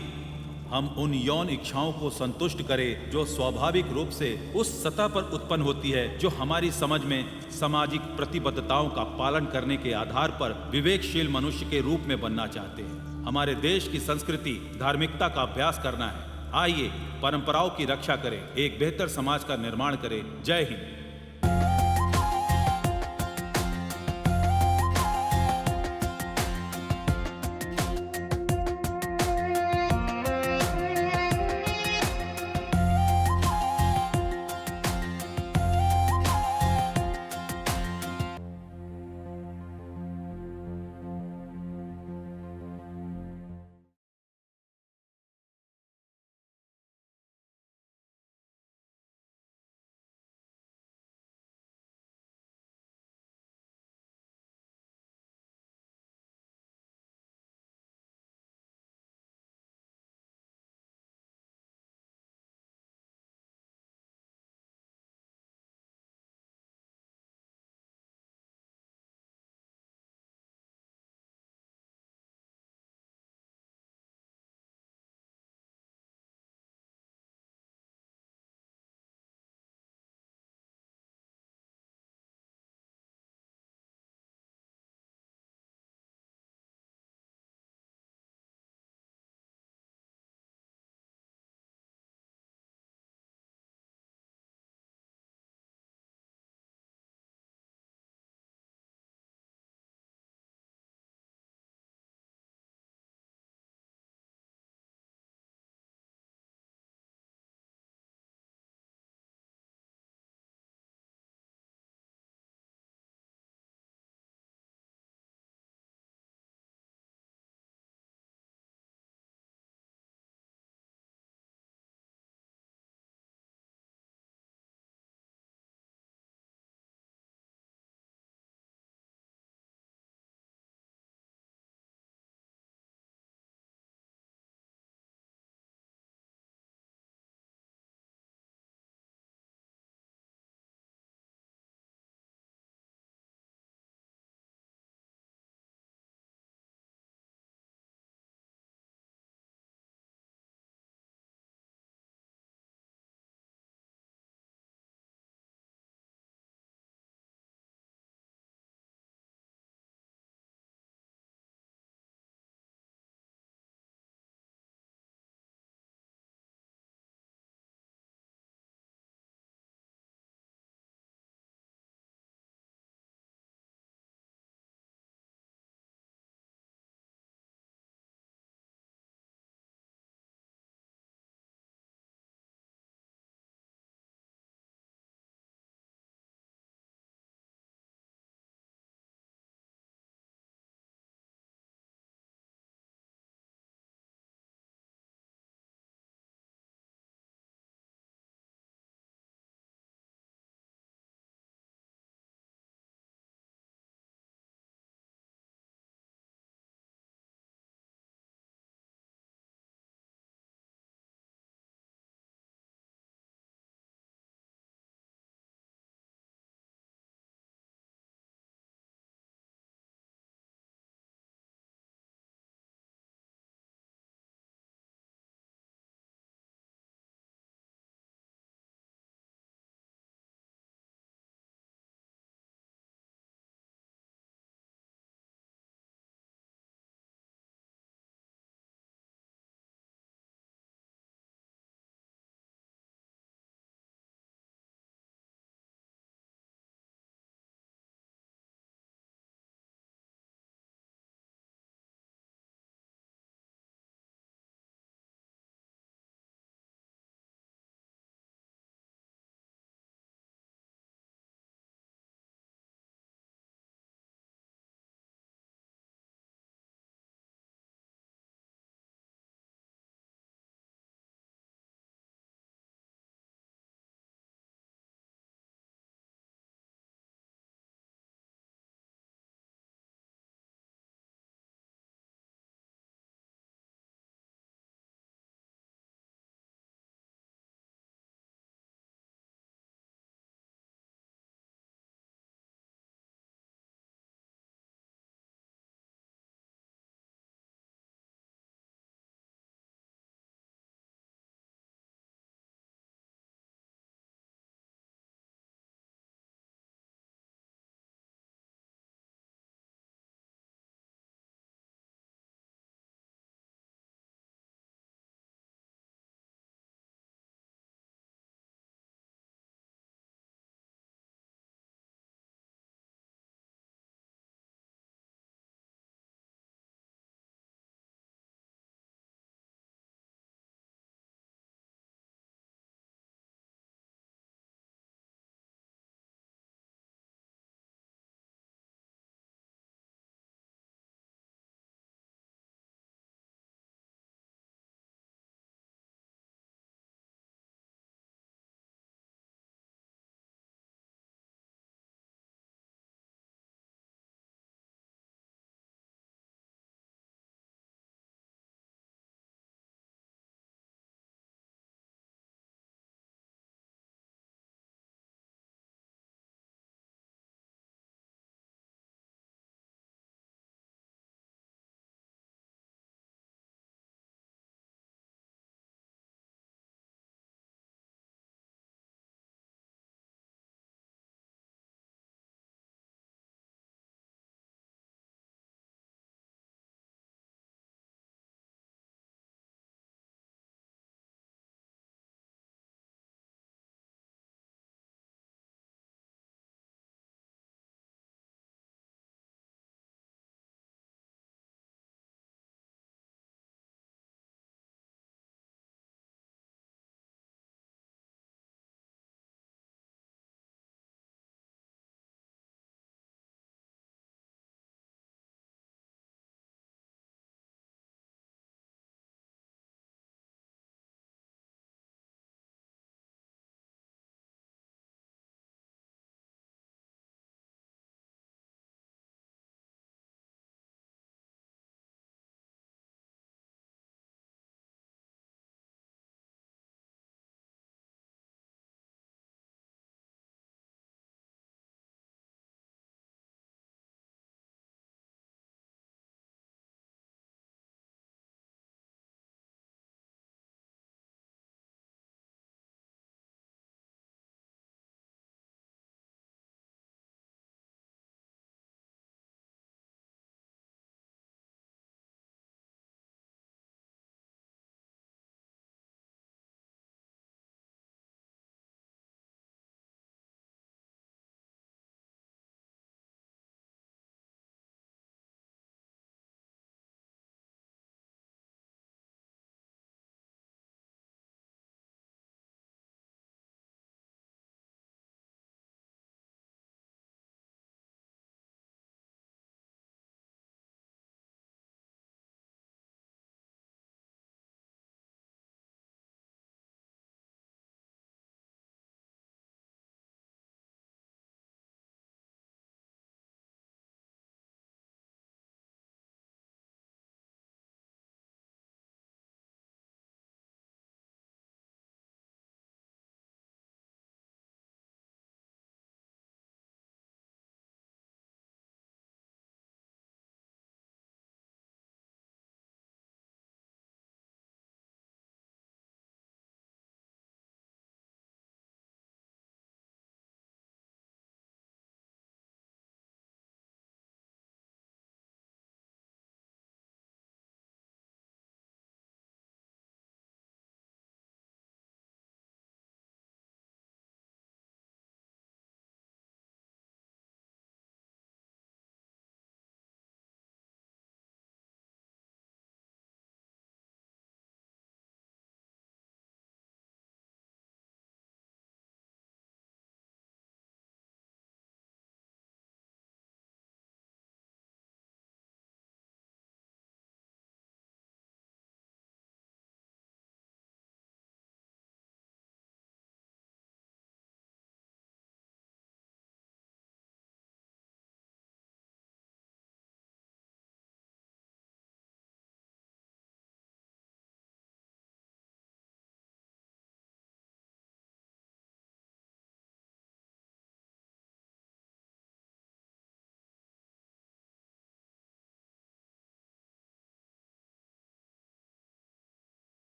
हम उन यौन इच्छाओं को संतुष्ट करें जो स्वाभाविक रूप से उस सतह पर उत्पन्न होती है जो हमारी समझ में सामाजिक प्रतिबद्धताओं का पालन करने के आधार पर विवेकशील मनुष्य के रूप में बनना चाहते हैं। हमारे देश की संस्कृति धार्मिकता का अभ्यास करना है। आइए परंपराओं की रक्षा करें, एक बेहतर समाज का निर्माण करें। जय हिंद।